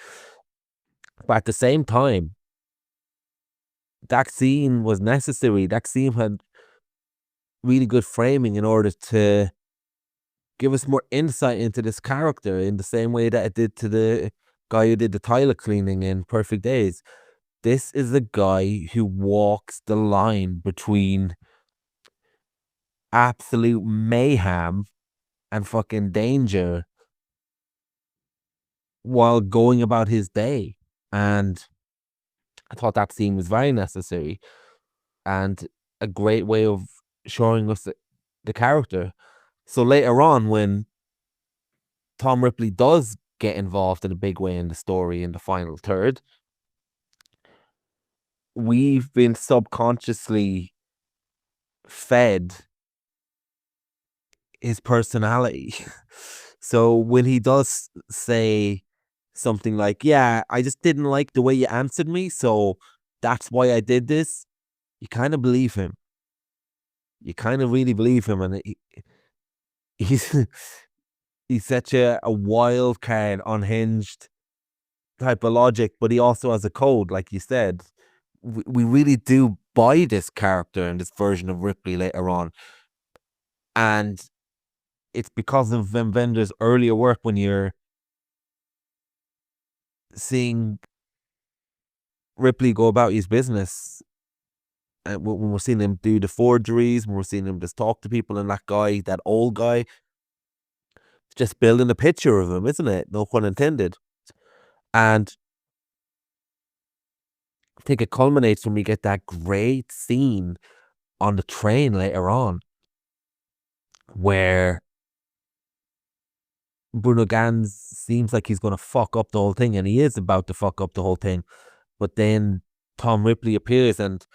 But at the same time, that scene was necessary. That scene had really good framing in order to give us more insight into this character, in the same way that it did to the guy who did the toilet cleaning in Perfect Days. This is a guy who walks the line between absolute mayhem and fucking danger while going about his day. And I thought that scene was very necessary and a great way of showing us the character. So later on, when Tom Ripley does get involved in a big way in the story in the final third, we've been subconsciously fed his personality. So when he does say something like, yeah, I just didn't like the way you answered me, so that's why I did this, you kind of believe him. You kind of really believe him. And he's such a wild card, unhinged type of logic, but he also has a code, like you said. We really do buy this character and this version of Ripley later on. And it's because of Wim Wenders' earlier work when you're seeing Ripley go about his business. And when we're seeing him do the forgeries, when we're seeing him just talk to people, and that guy, that old guy, just building a picture of him, isn't it? No pun intended. And I think it culminates when we get that great scene on the train later on, where Bruno Ganz seems like he's going to fuck up the whole thing, and he is about to fuck up the whole thing. But then Tom Ripley appears, and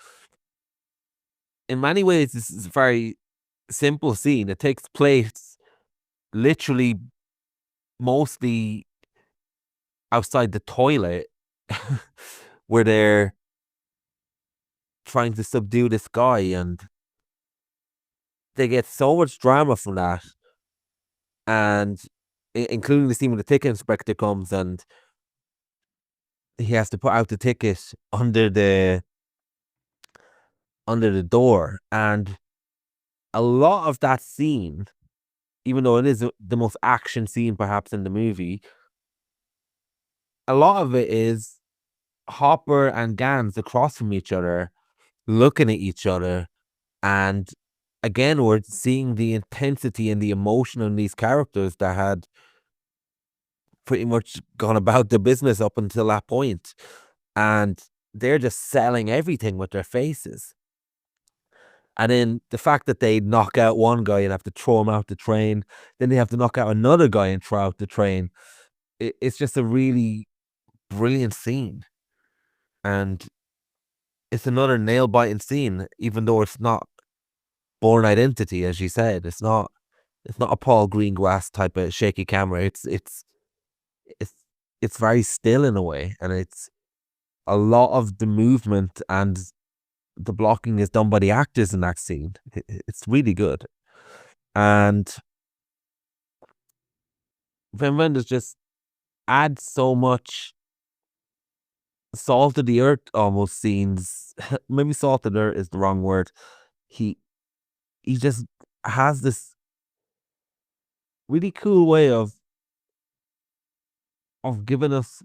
in many ways, this is a very simple scene. It takes place literally mostly outside the toilet where they're trying to subdue this guy, and they get so much drama from that. And including the scene when the ticket inspector comes and he has to put out the ticket under the door. And a lot of that scene, even though it is the most action scene perhaps in the movie, a lot of it is Hopper and Gans across from each other, looking at each other, and again, we're seeing the intensity and the emotion in these characters that had pretty much gone about the business up until that point. And they're just selling everything with their faces. And then the fact that they knock out one guy and have to throw him out the train, then they have to knock out another guy and throw out the train. It's just a really brilliant scene. And it's another nail-biting scene, even though it's not Bourne Identity, as you said. It's not a Paul Greengrass type of shaky camera. It's very still in a way, and it's a lot of the movement and the blocking is done by the actors in that scene. It's really good. And Wim Wenders just adds so much salt of the earth almost scenes. Maybe salt of the earth is the wrong word. He just has this really cool way of giving us,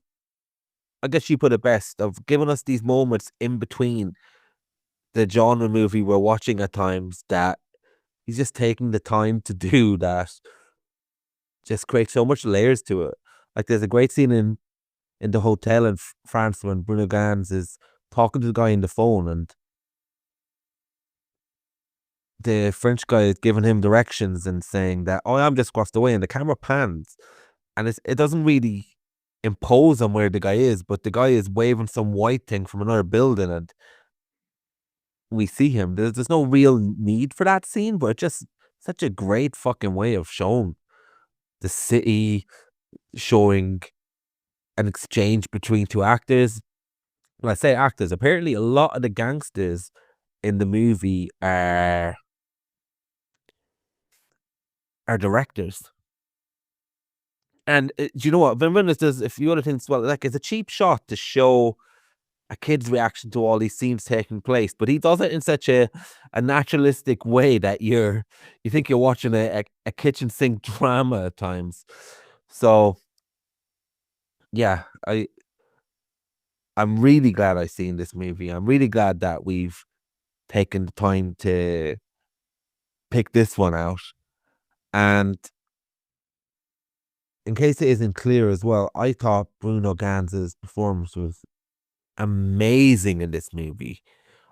I guess you put it best, of giving us these moments in between the genre movie we're watching at times, that he's just taking the time to do that just creates so much layers to it. Like there's a great scene in the hotel in France when Bruno Ganz is talking to the guy on the phone, and the French guy is giving him directions and saying that, oh, I'm just across the way, and the camera pans, and it doesn't really impose on where the guy is, but the guy is waving some white thing from another building, and we see him. There's no real need for that scene, but just such a great fucking way of showing the city, showing an exchange between two actors. When I say actors, apparently a lot of the gangsters in the movie are directors. And do you know what? Wim Wenders does a few other things as well. Like, it's a cheap shot to show a kid's reaction to all these scenes taking place, but he does it in such a naturalistic way that you think you're watching a kitchen sink drama at times. So yeah, I'm really glad I've seen this movie. I'm really glad that we've taken the time to pick this one out. And in case it isn't clear as well, I thought Bruno Ganz's performance was amazing in this movie.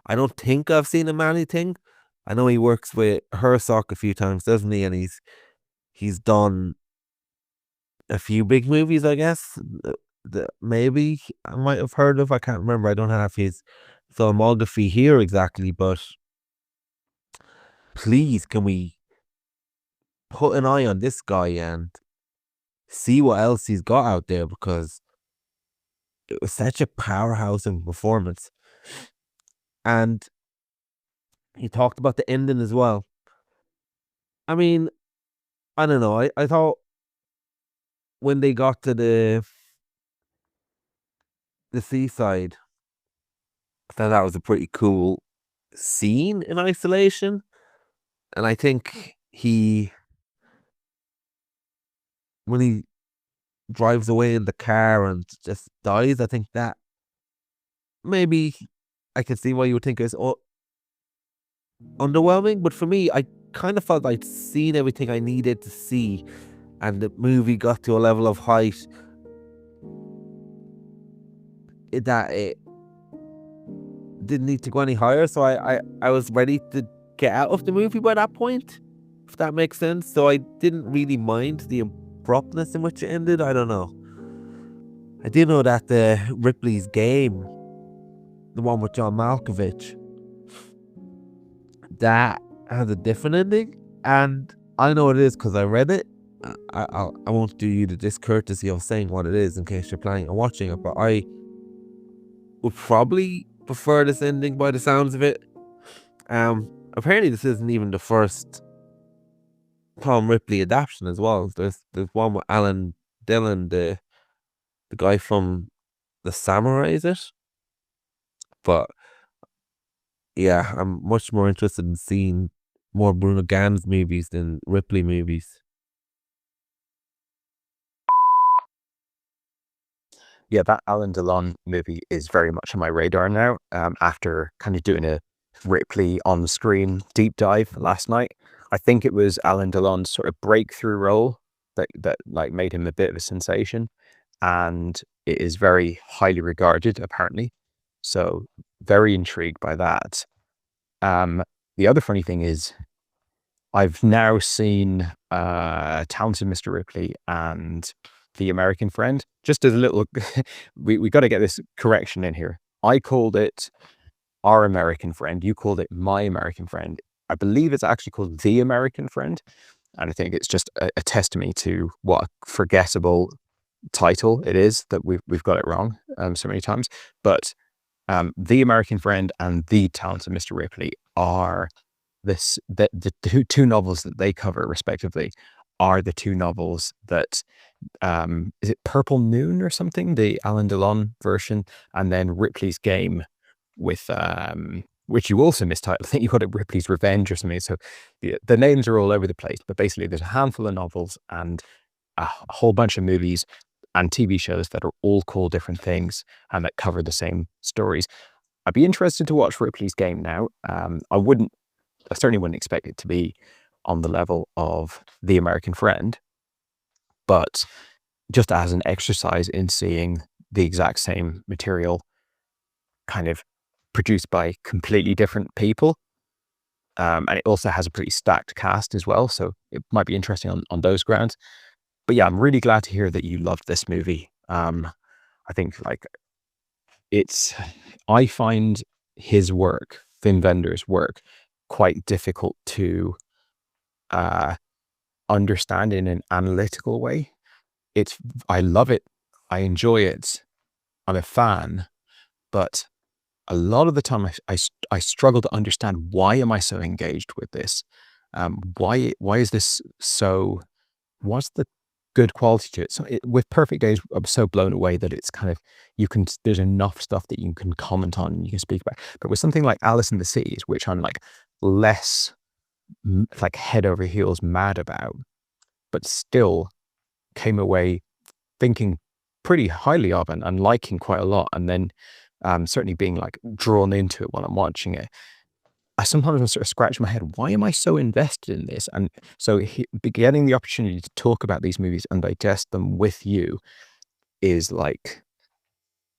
I don't think I've seen him anything. I know he works with Herzog a few times, doesn't he? And he's done a few big movies, I guess. Maybe I might have heard of. I can't remember. I don't have his filmography here exactly, but please, can we put an eye on this guy and see what else he's got out there, because it was such a powerhouse in performance. And he talked about the ending as well. I mean, I don't know. I thought when they got to the seaside, I thought that was a pretty cool scene in isolation. And I think he when he drives away in the car and just dies, I think that maybe I can see why you would think it's underwhelming, but for me, I kind of felt I'd seen everything I needed to see, and the movie got to a level of height that it didn't need to go any higher. So I was ready to get out of the movie by that point, if that makes sense. So I didn't really mind the abruptness in which it ended. I don't know. I do know that the Ripley's Game, the one with John Malkovich, that has a different ending, and I know it is because I read it. I won't do you the discourtesy of saying what it is in case you're planning on watching it, but I would probably prefer this ending by the sounds of it. Apparently this isn't even the first Tom Ripley adaptation as well. There's one with Alan Dillon, the guy from The Samurai, is it? But yeah, I'm much more interested in seeing more Bruno Ganz movies than Ripley movies. Yeah, that Alan Delon movie is very much on my radar now. After kind of doing a Ripley on the screen deep dive last night, I think it was Alan Delon's sort of breakthrough role that like made him a bit of a sensation, and it is very highly regarded apparently. So very intrigued by that. The other funny thing is, I've now seen Talented Mr. Ripley and The American Friend. Just as a little, we got to get this correction in here. I called it Our American Friend. You called it My American Friend. I believe it's actually called The American Friend. And I think it's just a testimony to what a forgettable title it is that we've got it wrong so many times. But The American Friend and The Talented Mr. Ripley are the two novels that they cover respectively are the two novels that is it Purple Noon or something, the Alan Delon version, and then Ripley's Game with which you also mistitled. I think you got it Ripley's Revenge or something. So the names are all over the place, but basically there's a handful of novels and a whole bunch of movies and TV shows that are all called different things and that cover the same stories. I'd be interested to watch Ripley's Game now. I certainly wouldn't expect it to be on the level of The American Friend, but just as an exercise in seeing the exact same material kind of produced by completely different people. And it also has a pretty stacked cast as well, so it might be interesting on those grounds. But yeah, I'm really glad to hear that you loved this movie. I think I find his work, Wim Wenders' work, quite difficult to understand in an analytical way. I love it. I enjoy it. I'm a fan, but a lot of the time I struggle to understand, why am I so engaged with this? Why is this so, what's the good quality to it? So with Perfect Days, I'm so blown away that it's kind of, there's enough stuff that you can comment on and you can speak about. But with something like Alice in the Seas, which I'm like less like head over heels mad about, but still came away thinking pretty highly of and liking quite a lot, and then certainly being like drawn into it while I'm watching it. I sometimes sort of scratch my head, why am I so invested in this? And so getting the opportunity to talk about these movies and digest them with you is like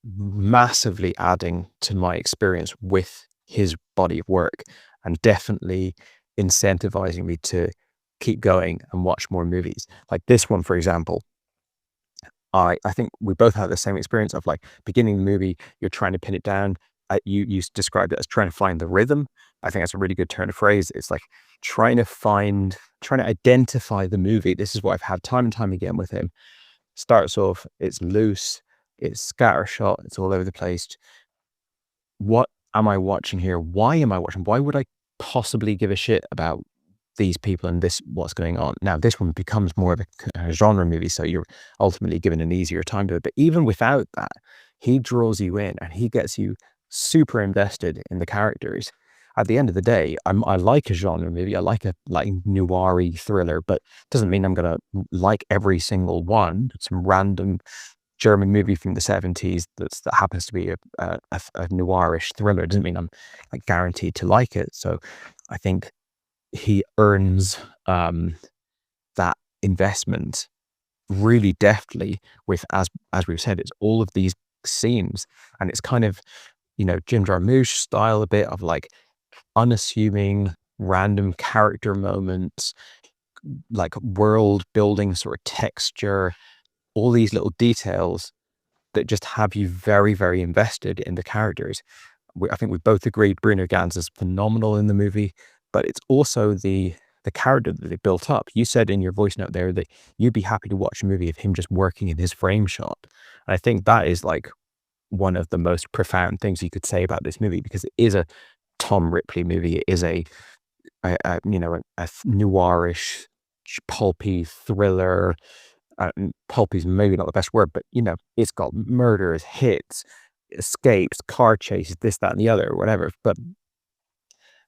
massively adding to my experience with his body of work, and definitely incentivizing me to keep going and watch more movies. Like this one, for example, I think we both had the same experience of like beginning the movie, you're trying to pin it down. You described it as trying to find the rhythm. I think that's a really good turn of phrase. It's like trying to identify the movie. This is what I've had time and time again with him. Starts off, it's loose, it's scattershot, it's all over the place. What am I watching here? Why am I watching? Why would I possibly give a shit about these people and this, what's going on? Now, this one becomes more of a genre movie, so you're ultimately given an easier time to it. But even without that, he draws you in and he gets you super invested in the characters. at the end of the day, I like a genre movie. I like a noir-y thriller, but doesn't mean I'm gonna like every single one. Some random German movie from the 70s that happens to be a noirish thriller doesn't mean I'm like guaranteed to like it. So I think he earns that investment really deftly with, as we've said, it's all of these scenes, and it's kind of, Jim Jarmusch style, a bit of like unassuming random character moments, like world building sort of texture, all these little details that just have you very, very invested in the characters. I think we both agreed Bruno Ganz is phenomenal in the movie, but it's also the character that they built up. You said in your voice note there that you'd be happy to watch a movie of him just working in his frame shot. And I think that is like one of the most profound things you could say about this movie, because it is a Tom Ripley movie. It is a noirish, pulpy thriller. Pulpy is maybe not the best word, but it's got murders, hits, escapes, car chases, this, that, and the other, or whatever. But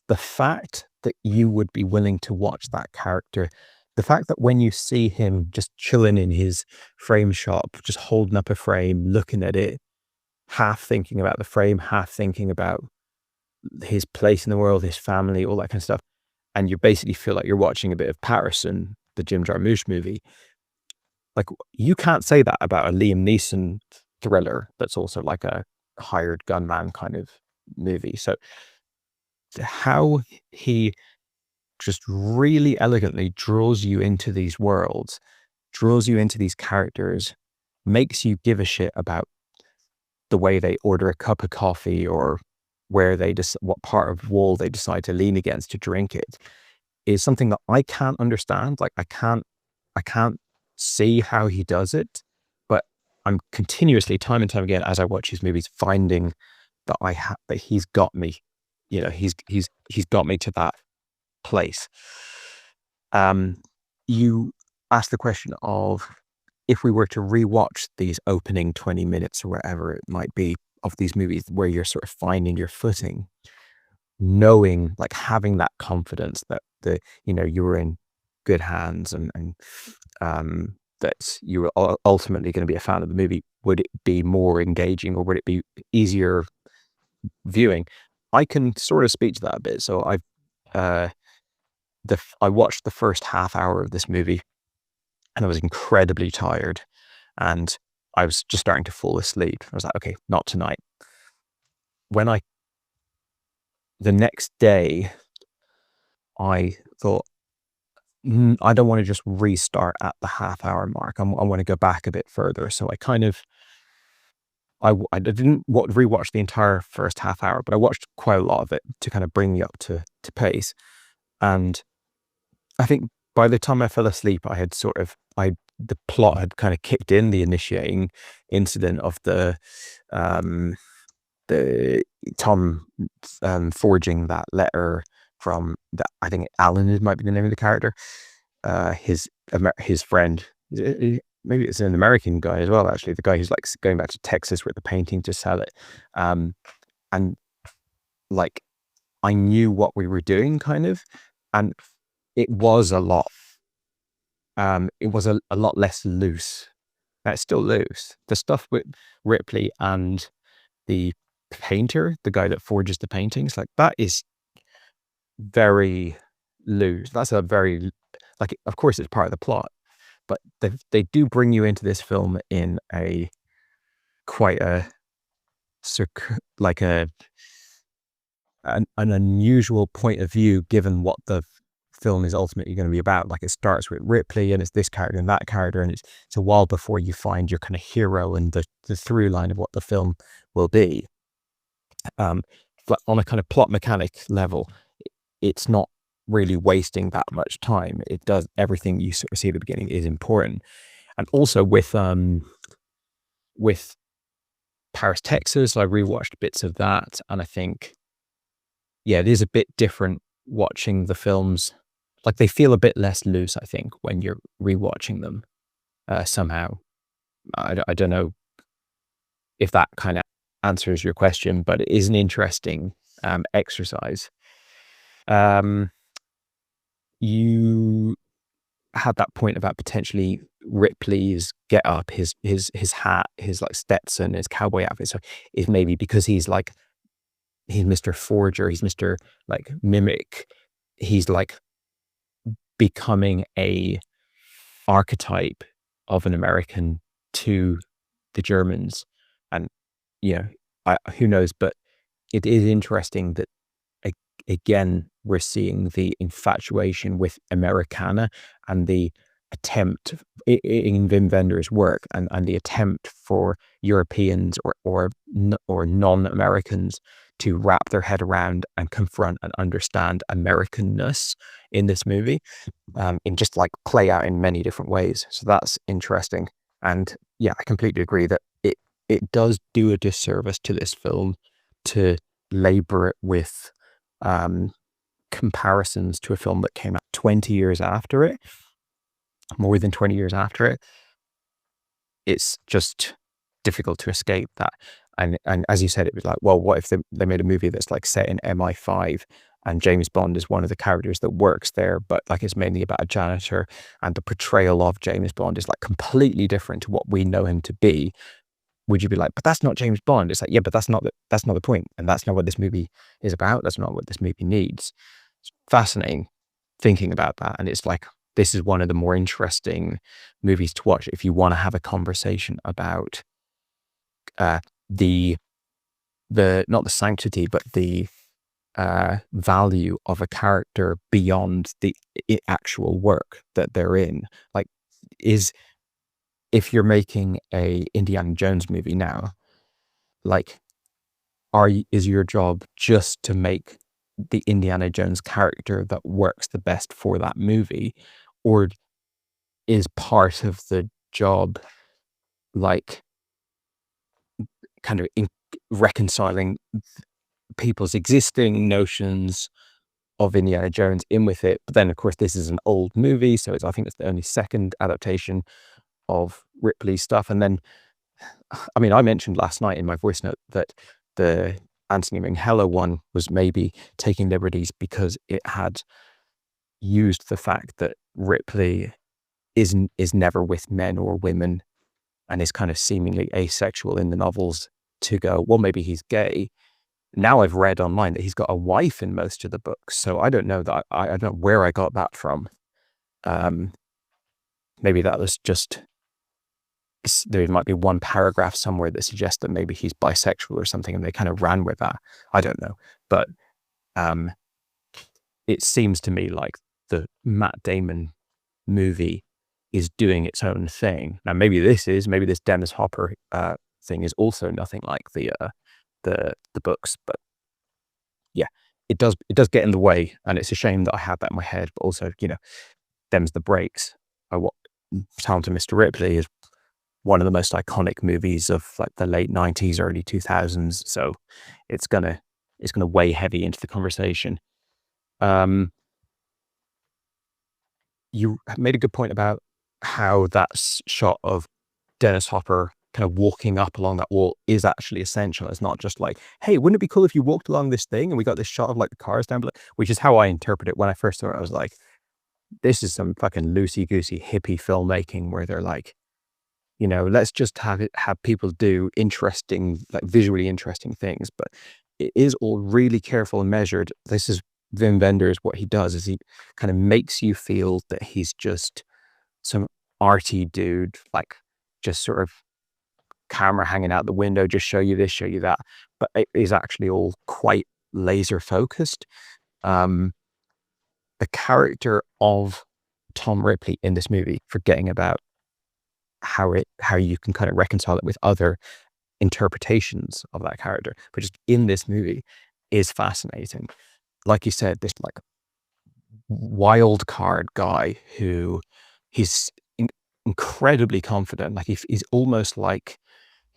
the fact that you would be willing to watch that character, the fact that when you see him just chilling in his frame shop, just holding up a frame, looking at it, half thinking about the frame, half thinking about his place in the world, his family, all that kind of stuff, and you basically feel like you're watching a bit of Patterson, the Jim Jarmusch movie. Like, you can't say that about a Liam Neeson thriller that's also like a hired gunman kind of movie. So how he just really elegantly draws you into these worlds, draws you into these characters, makes you give a shit about the way they order a cup of coffee or where what part of wall they decide to lean against to drink it, is something that I can't understand. Like, I can't see how he does it, but I'm continuously, time and time again, as I watch his movies, finding that that he's got me. He's got me to that place. You asked the question of, if we were to rewatch these opening 20 minutes or whatever it might be of these movies, where you're sort of finding your footing, knowing, like, having that confidence that you were in good hands, and that you were ultimately going to be a fan of the movie, would it be more engaging, or would it be easier viewing? I can sort of speak to that a bit. So I watched the first half hour of this movie, and I was incredibly tired, and I was just starting to fall asleep. I was like, okay, not tonight. The next day, I thought, I don't want to just restart at the half hour mark. I want to go back a bit further. So I didn't rewatch the entire first half hour, but I watched quite a lot of it to kind of bring me up to pace. And I think by the time I fell asleep, the plot had kind of kicked in, the initiating incident of the Tom forging that letter from I think Alan might be the name of the character, his friend. Maybe it's an American guy as well, actually, the guy who's like going back to Texas with the painting to sell it. And like, I knew what we were doing, kind of, and it was a lot. It was a lot less loose. It's still loose. The stuff with Ripley and the painter, the guy that forges the paintings, like, that is very loose. That's a very, like, of course it's part of the plot, but they do bring you into this film in an unusual point of view, given what the film is ultimately going to be about. Like, it starts with Ripley, and it's this character and that character, and it's a while before you find your kind of hero and the through line of what the film will be. But on a kind of plot mechanic level, it's not really wasting that much time. It does everything you sort of see at the beginning is important. And also with Paris, Texas, I rewatched bits of that, and I think, yeah, it is a bit different watching the films. Like, they feel a bit less loose, I think, when you're rewatching them somehow. I don't know if that kind of answers your question, but it is an interesting exercise. You had that point about potentially Ripley's get up, his hat, his like Stetson, his cowboy outfit. So if maybe because he's Mr. Forger, he's Mr. like Mimic, he's like becoming a archetype of an American to the Germans. And who knows, but it is interesting that again we're seeing the infatuation with Americana and the attempt in Wim Wenders' work and the attempt for Europeans or non-Americans to wrap their head around and confront and understand Americanness in this movie, in just like play out in many different ways. So that's interesting. And yeah, I completely agree that it does do a disservice to this film to labor it with comparisons to a film that came out 20 years after it, more than 20 years after it. It's just difficult to escape that. And as you said, it was like, well, what if they made a movie that's like set in MI5 and James Bond is one of the characters that works there, but like it's mainly about a janitor, and the portrayal of James Bond is like completely different to what we know him to be. Would you be like, but that's not James Bond? It's like, yeah, but that's not the point, and that's not what this movie is about. That's not what this movie needs. It's fascinating thinking about that, and it's like this is one of the more interesting movies to watch if you want to have a conversation about the not the sanctity, but the value of a character beyond the actual work that they're in. Like, if you're making a Indiana Jones movie now, like, is your job just to make the Indiana Jones character that works the best for that movie, or is part of the job like kind of reconciling people's existing notions of Indiana Jones in with it? But then, of course, this is an old movie, so I think it's the only second adaptation of Ripley's stuff. And then, I mean, I mentioned last night in my voice note that the Anthony Minghella one was maybe taking liberties because it had used the fact that Ripley is never with men or women and is kind of seemingly asexual in the novels to go, well, maybe he's gay. Now I've read online that he's got a wife in most of the books, so I don't know that I don't know where I got that from. Maybe that was just, there might be one paragraph somewhere that suggests that maybe he's bisexual or something, and they kind of ran with that. I don't know, but it seems to me like the Matt Damon movie is doing its own thing. Now, maybe this Dennis Hopper thing is also nothing like the books, but yeah, it does get in the way, and it's a shame that I had that in my head. But also, them's the breaks. Talented Mr. Ripley is one of the most iconic movies of like the late 90s, early 2000s. So it's gonna weigh heavy into the conversation. You made a good point about how that shot of Dennis Hopper kind of walking up along that wall is actually essential. It's not just like, hey, wouldn't it be cool if you walked along this thing and we got this shot of like the cars down below, which is how I interpret it when I first saw it. I was like, this is some fucking loosey-goosey hippie filmmaking where they're like, let's just have people do interesting, like visually interesting things. But it is all really careful and measured. This is Wim Wenders. What he does is he kind of makes you feel that he's just some arty dude, like just sort of camera hanging out the window, just show you this, show you that. But it is actually all quite laser focused. The character of Tom Ripley in this movie, forgetting about how you can kind of reconcile it with other interpretations of that character, but just in this movie is fascinating. Like you said, this like wild card guy who he's incredibly confident, like he's almost like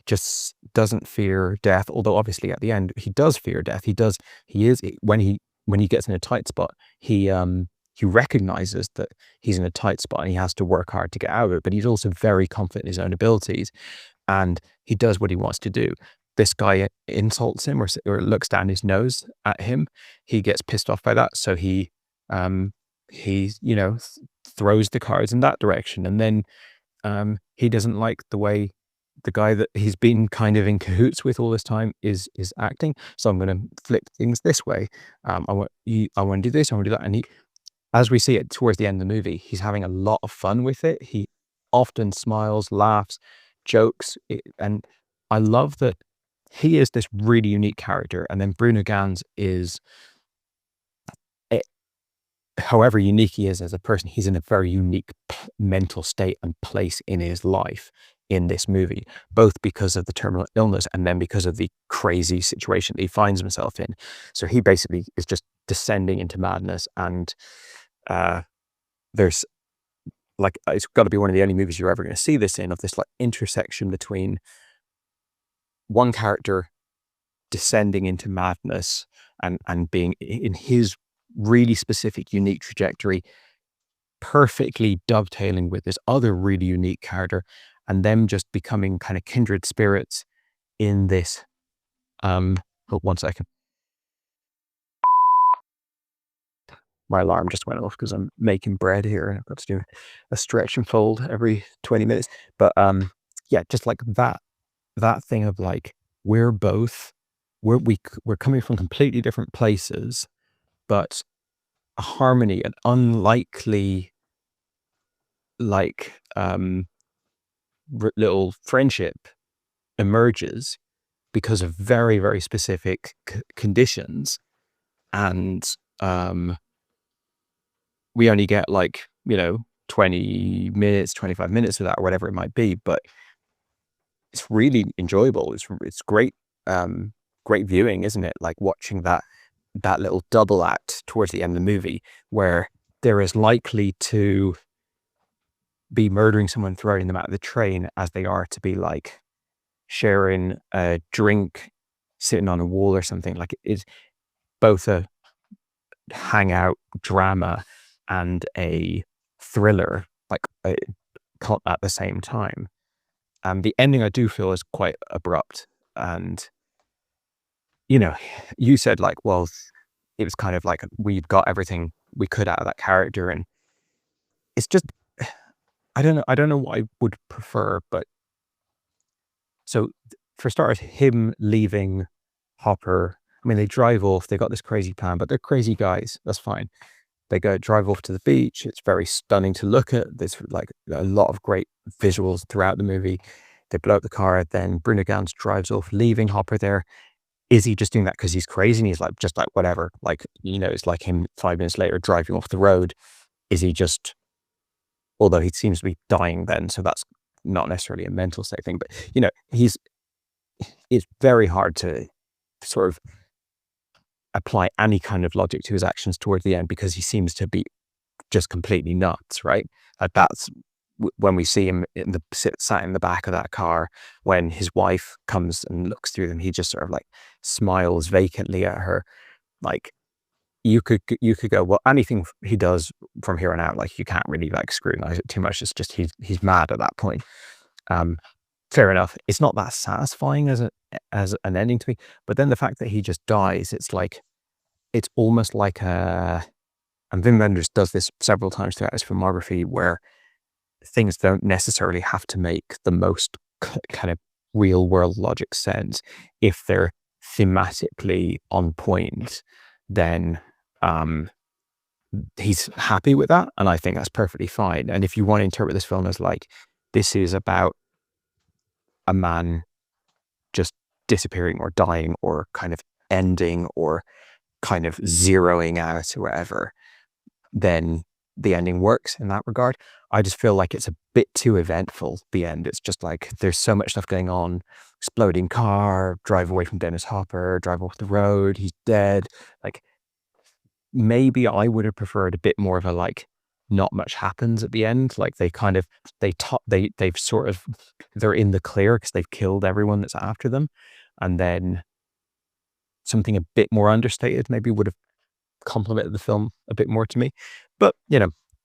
just doesn't fear death, although obviously at the end he does fear death. When he gets in a tight spot, he recognizes that he's in a tight spot and he has to work hard to get out of it, but he's also very confident in his own abilities and he does what he wants to do. this guy insults him or looks down his nose at him, he gets pissed off by that. So he throws the cards in that direction. And then he doesn't like the way the guy that he's been kind of in cahoots with all this time is acting. So I'm going to flip things this way. I want to do this, I want to do that. And as we see it towards the end of the movie, he's having a lot of fun with it. He often smiles, laughs, jokes. And I love that he is this really unique character. And then Bruno Ganz is, however unique he is as a person, he's in a very unique mental state and place in his life in this movie, both because of the terminal illness and then because of the crazy situation that he finds himself in. So he basically is just descending into madness, and there's like, it's got to be one of the only movies you're ever going to see this in, of this like intersection between one character descending into madness and being in his really specific, unique trajectory, perfectly dovetailing with this other really unique character, and them just becoming kind of kindred spirits in this. Hold 1 second. My alarm just went off because I'm making bread here and I've got to do a stretch and fold every 20 minutes. But yeah, just like that thing of like, we're coming from completely different places, but a harmony, an unlikely like little friendship emerges because of very, very specific conditions. And we only get like, 20 minutes, 25 minutes of that, or whatever it might be, but it's really enjoyable. It's great, great viewing, isn't it? Like watching that little double act towards the end of the movie, where there is likely to be murdering someone, throwing them out of the train, as they are to be like sharing a drink, sitting on a wall or something. Like it's both a hangout drama and a thriller, like at the same time. And the ending, I do feel, is quite abrupt. And you said like, well, it was kind of like we've got everything we could out of that character, and it's just, I don't know what I would prefer. But so for starters, him leaving Hopper, I mean, they drive off, they got this crazy plan, but they're crazy guys, that's fine. They drive off to the beach. It's very stunning to look at. There's like a lot of great visuals throughout the movie. They blow up the car. Then Bruno Ganz drives off, leaving Hopper there. Is he just doing that because he's crazy and he's like, just like, whatever? Like, it's like him 5 minutes later driving off the road. Is he just, although he seems to be dying then, so that's not necessarily a mental state thing, but it's very hard to sort of apply any kind of logic to his actions towards the end, because he seems to be just completely nuts, right? That's when we see him sat in the back of that car, when his wife comes and looks through them, he just sort of like smiles vacantly at her. Like you could go, well, anything he does from here on out, like you can't really like scrutinize it too much. It's just he's mad at that point. Fair enough. It's not that satisfying as an ending to me, but then the fact that he just dies, it's like, it's almost like and Wim Wenders does this several times throughout his filmography, where things don't necessarily have to make the most kind of real world logic sense. If they're thematically on point, then he's happy with that, and I think that's perfectly fine. And if you want to interpret this film as like, this is about a man just disappearing or dying or kind of ending or kind of zeroing out or whatever, then the ending works in that regard. I just feel like it's a bit too eventful, the end. It's just like, there's so much stuff going on. Exploding car, drive away from Dennis Hopper, drive off the road, he's dead. Like, maybe I would have preferred a bit more of a like, not much happens at the end. Like they've sort of, they're in the clear because they've killed everyone that's after them. And then something a bit more understated maybe would have complimented the film a bit more to me. But,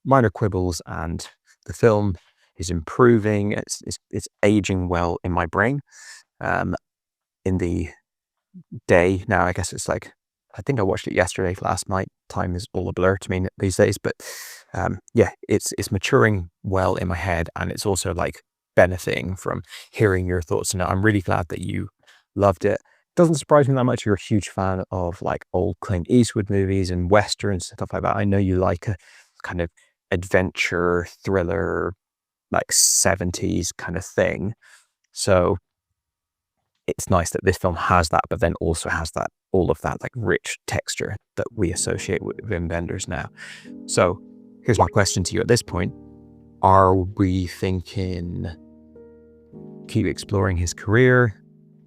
minor quibbles, and the film is improving. It's aging well in my brain. In in the day. Now, I guess it's like, I think I watched it yesterday, last night. Time is all a blur to me these days, but yeah, it's maturing well in my head, and it's also like benefiting from hearing your thoughts on it. I'm really glad that you loved it. Doesn't surprise me that much you're a huge fan of like old Clint Eastwood movies and westerns and stuff like that. I know you like a kind of adventure thriller, like 70s kind of thing. So it's nice that this film has that, but then also has that, all of that like rich texture that we associate with Wim Wenders now. So here's my question to you at this point. Are we thinking keep exploring his career?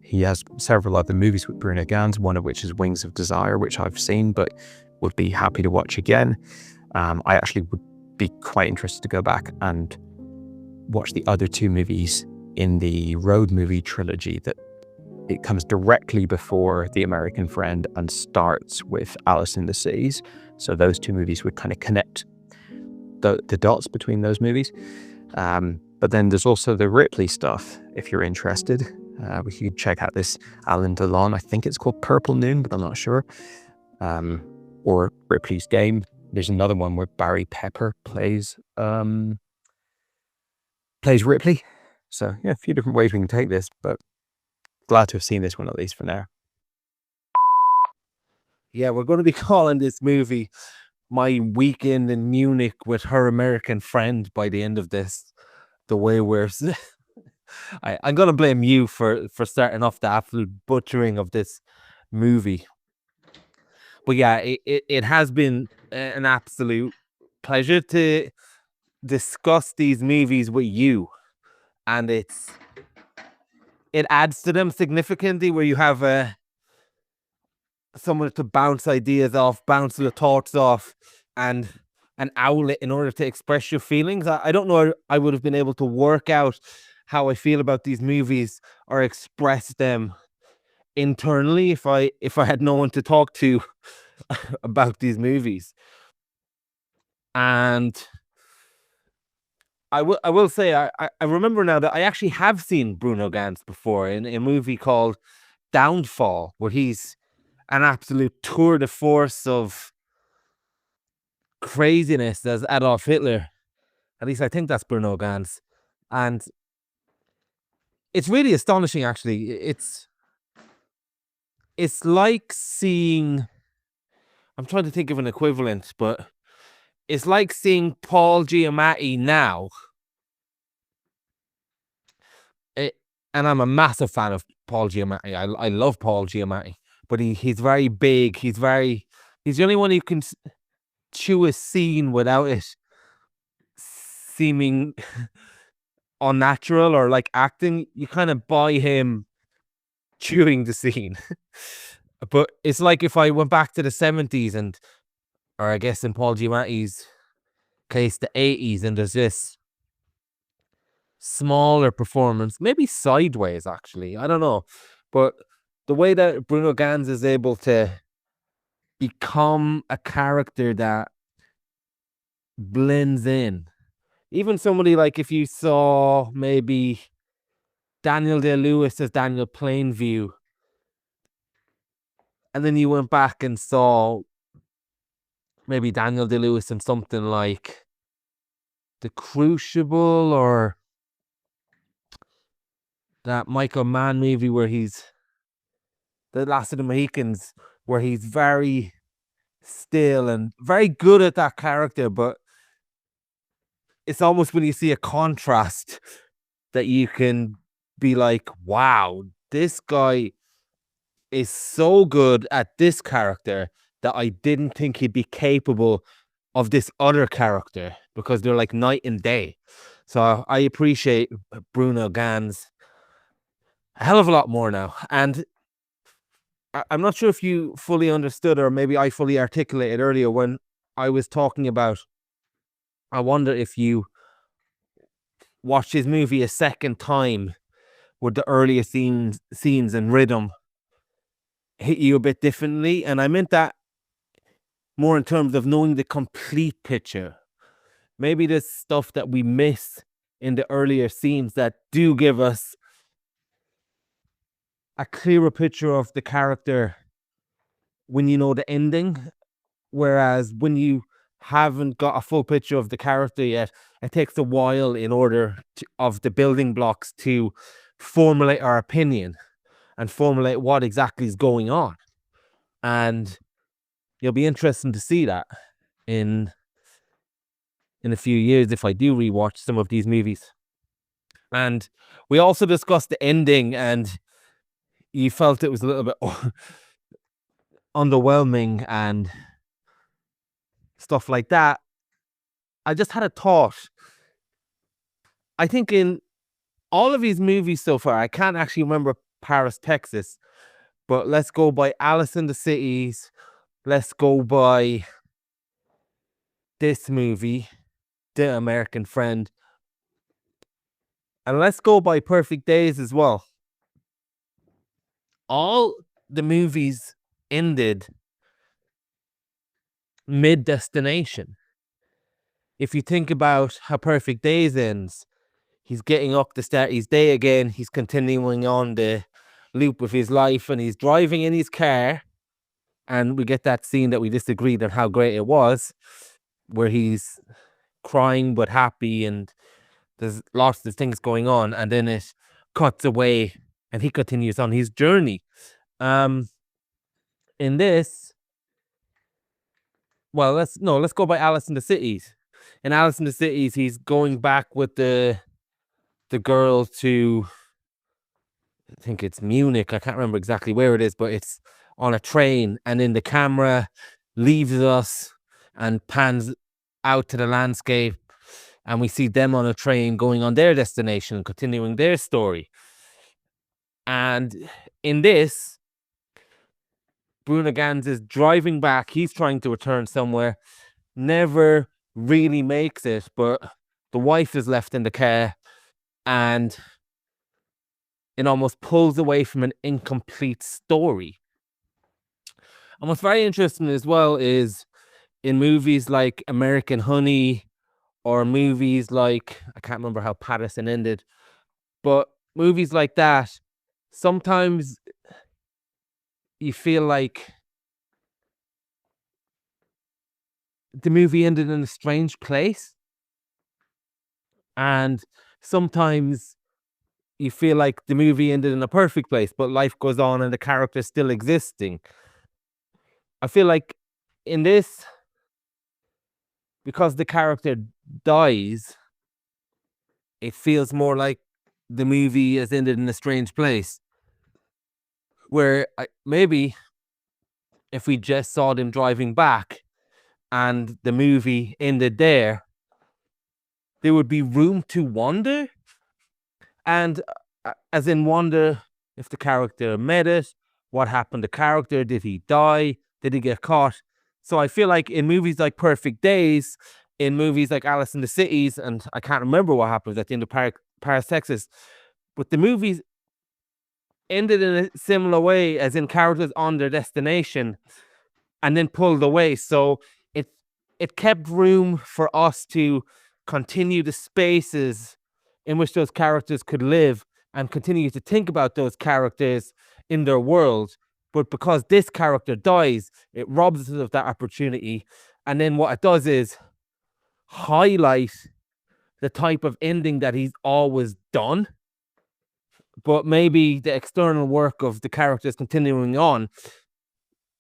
He has several other movies with Bruno Ganz, one of which is Wings of Desire, which I've seen, but would be happy to watch again. I actually would be quite interested to go back and watch the other two movies in the road movie trilogy that it comes directly before The American Friend and starts with Alice in the Seas. So those two movies would kind of connect the dots between those movies. But then there's also the Ripley stuff, if you're interested. We could check out this Alain Delon, I think it's called Purple Noon, but I'm not sure. Or Ripley's Game. There's another one where Barry Pepper plays Ripley. So yeah, a few different ways we can take this, but glad to have seen this one at least for now. Yeah, we're going to be calling this movie My Weekend in Munich with Her American Friend by the end of this. The way we're... I'm going to blame you for starting off the absolute butchering of this movie. But yeah, it has been an absolute pleasure to discuss these movies with you. And it adds to them significantly, where you have someone to bounce ideas off, bounce the thoughts off, and an outlet in order to express your feelings. I don't know I would have been able to work out how I feel about these movies or express them internally if I had no one to talk to about these movies. And I will say I remember now that I actually have seen Bruno Ganz before in a movie called Downfall, where he's an absolute tour de force of craziness as Adolf Hitler. At least I think that's Bruno Ganz. And it's really astonishing, actually. It's like seeing... I'm trying to think of an equivalent, but it's like seeing Paul Giamatti now. And I'm a massive fan of Paul Giamatti. I love Paul Giamatti. But he's very big. He's the only one who can chew a scene without it seeming unnatural or like acting. You kind of buy him chewing the scene. But it's like if I went back to the 70s or I guess in Paul Giamatti's case, the 80s, and there's this smaller performance, maybe Sideways, actually. I don't know. But the way that Bruno Ganz is able to become a character that blends in. Even somebody like if you saw maybe Daniel Day-Lewis as Daniel Plainview, and then you went back and saw maybe Daniel Day-Lewis in something like The Crucible or that Michael Mann movie where he's The Last of the Mohicans, where he's very still and very good at that character, but it's almost when you see a contrast that you can be like, wow, this guy is so good at this character that I didn't think he'd be capable of this other character, because they're like night and day. So I appreciate Bruno Ganz a hell of a lot more now. And I'm not sure if you fully understood, or maybe I fully articulated earlier when I was talking about, I wonder if you watched his movie a second time, would the earlier scenes and rhythm hit you a bit differently? And I meant that more in terms of knowing the complete picture. Maybe there's stuff that we miss in the earlier scenes that do give us a clearer picture of the character when you know the ending, whereas when you haven't got a full picture of the character yet, it takes a while in order of the building blocks to formulate our opinion and formulate what exactly is going on. And it'll be interesting to see that in a few years if I do rewatch some of these movies. And we also discussed the ending, and you felt it was a little bit underwhelming and stuff like that. I just had a thought. I think in all of these movies so far, I can't actually remember Paris, Texas, but let's go by Alice in the Cities. Let's go by this movie, The American Friend. And let's go by Perfect Days as well. All the movies ended mid-destination. If you think about how Perfect Days ends, he's getting up to start his day again. He's continuing on the loop of his life, and he's driving in his car. And we get that scene that we disagreed on how great it was, where he's crying but happy, and there's lots of things going on. And then it cuts away, and he continues on his journey. In this, well, let's go by Alice in the Cities. In Alice in the Cities, he's going back with the girl to, I think it's Munich. I can't remember exactly where it is, but it's on a train, and then the camera leaves us and pans out to the landscape, and we see them on a train going on their destination, continuing their story. And in this, Bruno Ganz is driving back. He's trying to return somewhere, never really makes it, but the wife is left in the car, and it almost pulls away from an incomplete story. And what's very interesting as well is in movies like American Honey, or movies like, I can't remember how Paterson ended, but movies like that, sometimes you feel like the movie ended in a strange place. And sometimes you feel like the movie ended in a perfect place, but life goes on and the character's still existing. I feel like in this, because the character dies, it feels more like the movie has ended in a strange place. Where maybe if we just saw them driving back and the movie ended there would be room to wonder. And as in wonder if the character made it, what happened to the character, did he die, did he get caught? So I feel like in movies like Perfect Days, in movies like Alice in the Cities, and I can't remember what happens at the end of Paris, Texas, but the movies ended in a similar way, as in characters on their destination and then pulled away. So it kept room for us to continue the spaces in which those characters could live and continue to think about those characters in their world. But because this character dies, it robs us of that opportunity. And then what it does is highlight the type of ending that he's always done. But maybe the external work of the characters continuing on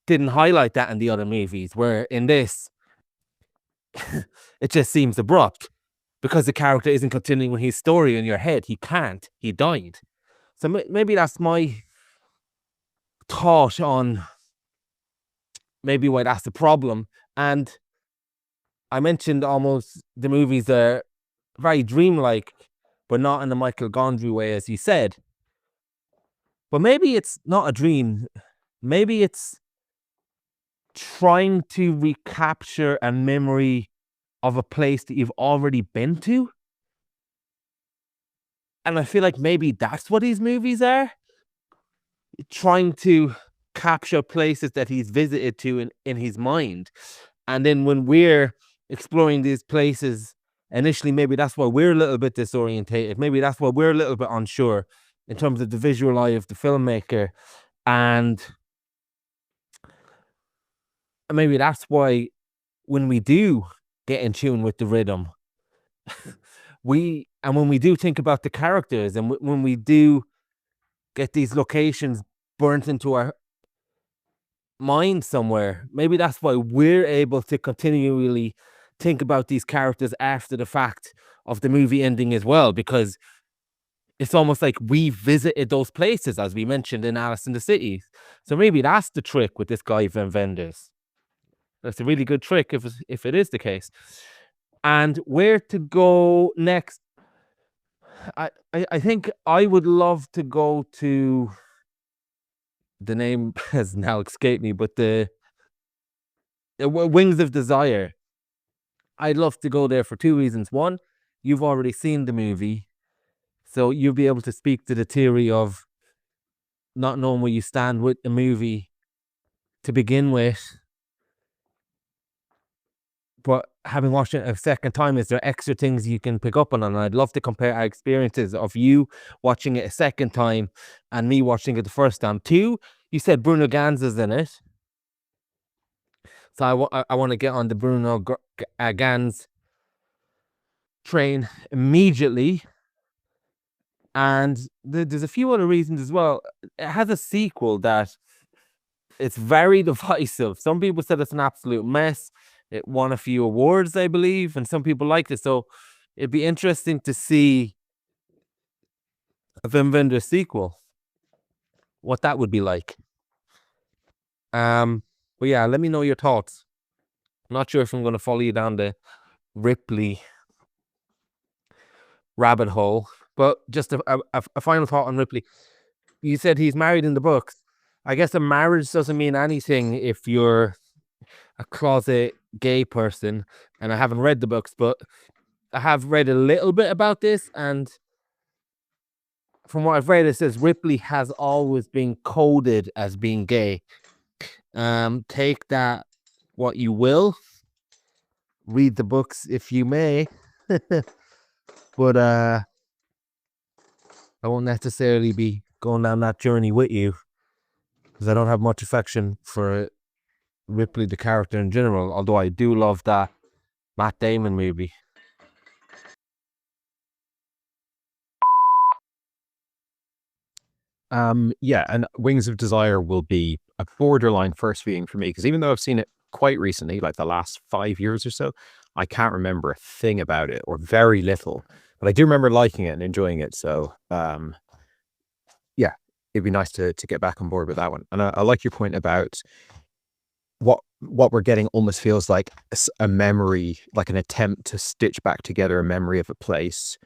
didn't highlight that in the other movies, where in this, it just seems abrupt. Because the character isn't continuing his story in your head. He can't. He died. So maybe that's my thought on maybe why that's the problem. And I mentioned almost the movies are very dreamlike, but not in the Michael Gondry way, as you said. But maybe it's not a dream. Maybe it's trying to recapture a memory of a place that you've already been to. And I feel like maybe that's what these movies are. Trying to capture places that he's visited to in his mind. And then when we're exploring these places, initially maybe that's why we're a little bit disorientated. Maybe that's why we're a little bit unsure. in terms of the visual eye of the filmmaker. And maybe that's why when we do get in tune with the rhythm, when we do think about the characters, and when we do get these locations burnt into our mind somewhere, maybe that's why we're able to continually think about these characters after the fact of the movie ending as well, because it's almost like we visited those places, as we mentioned in Alice in the City. So maybe that's the trick with this guy Wim Wenders. That's a really good trick if it is the case. And where to go next? I think I would love to go to, the name has now escaped me, but the Wings of Desire. I'd love to go there for two reasons. One, you've already seen the movie, so you'll be able to speak to the theory of not knowing where you stand with the movie to begin with. But having watched it a second time, is there extra things you can pick up on? And I'd love to compare our experiences of you watching it a second time and me watching it the first time. Two, you said Bruno Ganz is in it. So I want to get on the Bruno Ganz train immediately. And there's a few other reasons as well. It has a sequel that it's very divisive. Some people said it's an absolute mess. It won a few awards, I believe, and some people liked it. So it'd be interesting to see a Wim Wenders sequel, what that would be like. But yeah, let me know your thoughts. I'm not sure if I'm going to follow you down the Ripley rabbit hole, but just a final thought on Ripley. You said he's married in the books. I guess a marriage doesn't mean anything if you're a closet gay person, and I haven't read the books, but I have read a little bit about this, and from what I've read, it says Ripley has always been coded as being gay. Take that what you will. Read the books if you may. But I won't necessarily be going down that journey with you, because I don't have much affection for Ripley, the character in general, although I do love that Matt Damon movie. Yeah, and Wings of Desire will be a borderline first viewing for me, because even though I've seen it quite recently, like the last 5 years or so, I can't remember a thing about it, or very little, but I do remember liking it and enjoying it. So yeah, it'd be nice to get back on board with that one. And I like your point about what we're getting almost feels like a memory, like an attempt to stitch back together a memory of a place.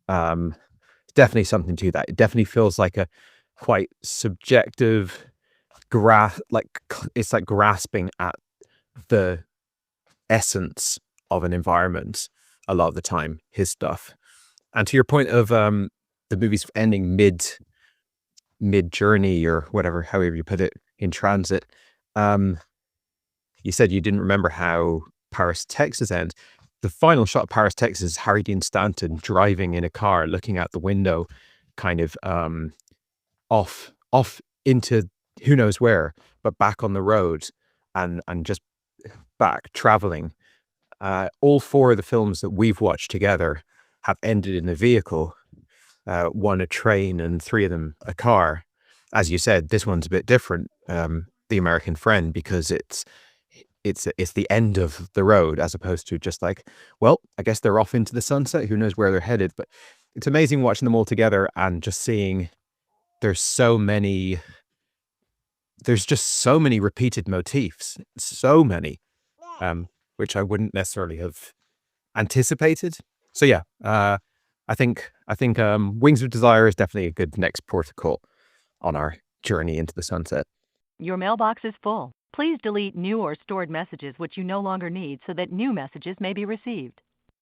Definitely something to that. It definitely feels like a quite subjective it's like grasping at the essence of an environment a lot of the time, his stuff. And to your point of the movie's ending mid journey, or whatever, however you put it, in transit, you said you didn't remember how Paris, Texas ends. The final shot of Paris, Texas is Harry Dean Stanton driving in a car, looking out the window, kind of off into who knows where, but back on the road and just back traveling. All four of the films that we've watched together have ended in a vehicle, one a train and three of them a car. As you said, this one's a bit different, The American Friend, because it's the end of the road, as opposed to just like, well, I guess they're off into the sunset. Who knows where they're headed? But it's amazing watching them all together and just seeing there's just so many repeated motifs, so many, which I wouldn't necessarily have anticipated. So yeah, I think Wings of Desire is definitely a good next protocol on our journey into the sunset. Your mailbox is full. Please delete new or stored messages which you no longer need so that new messages may be received.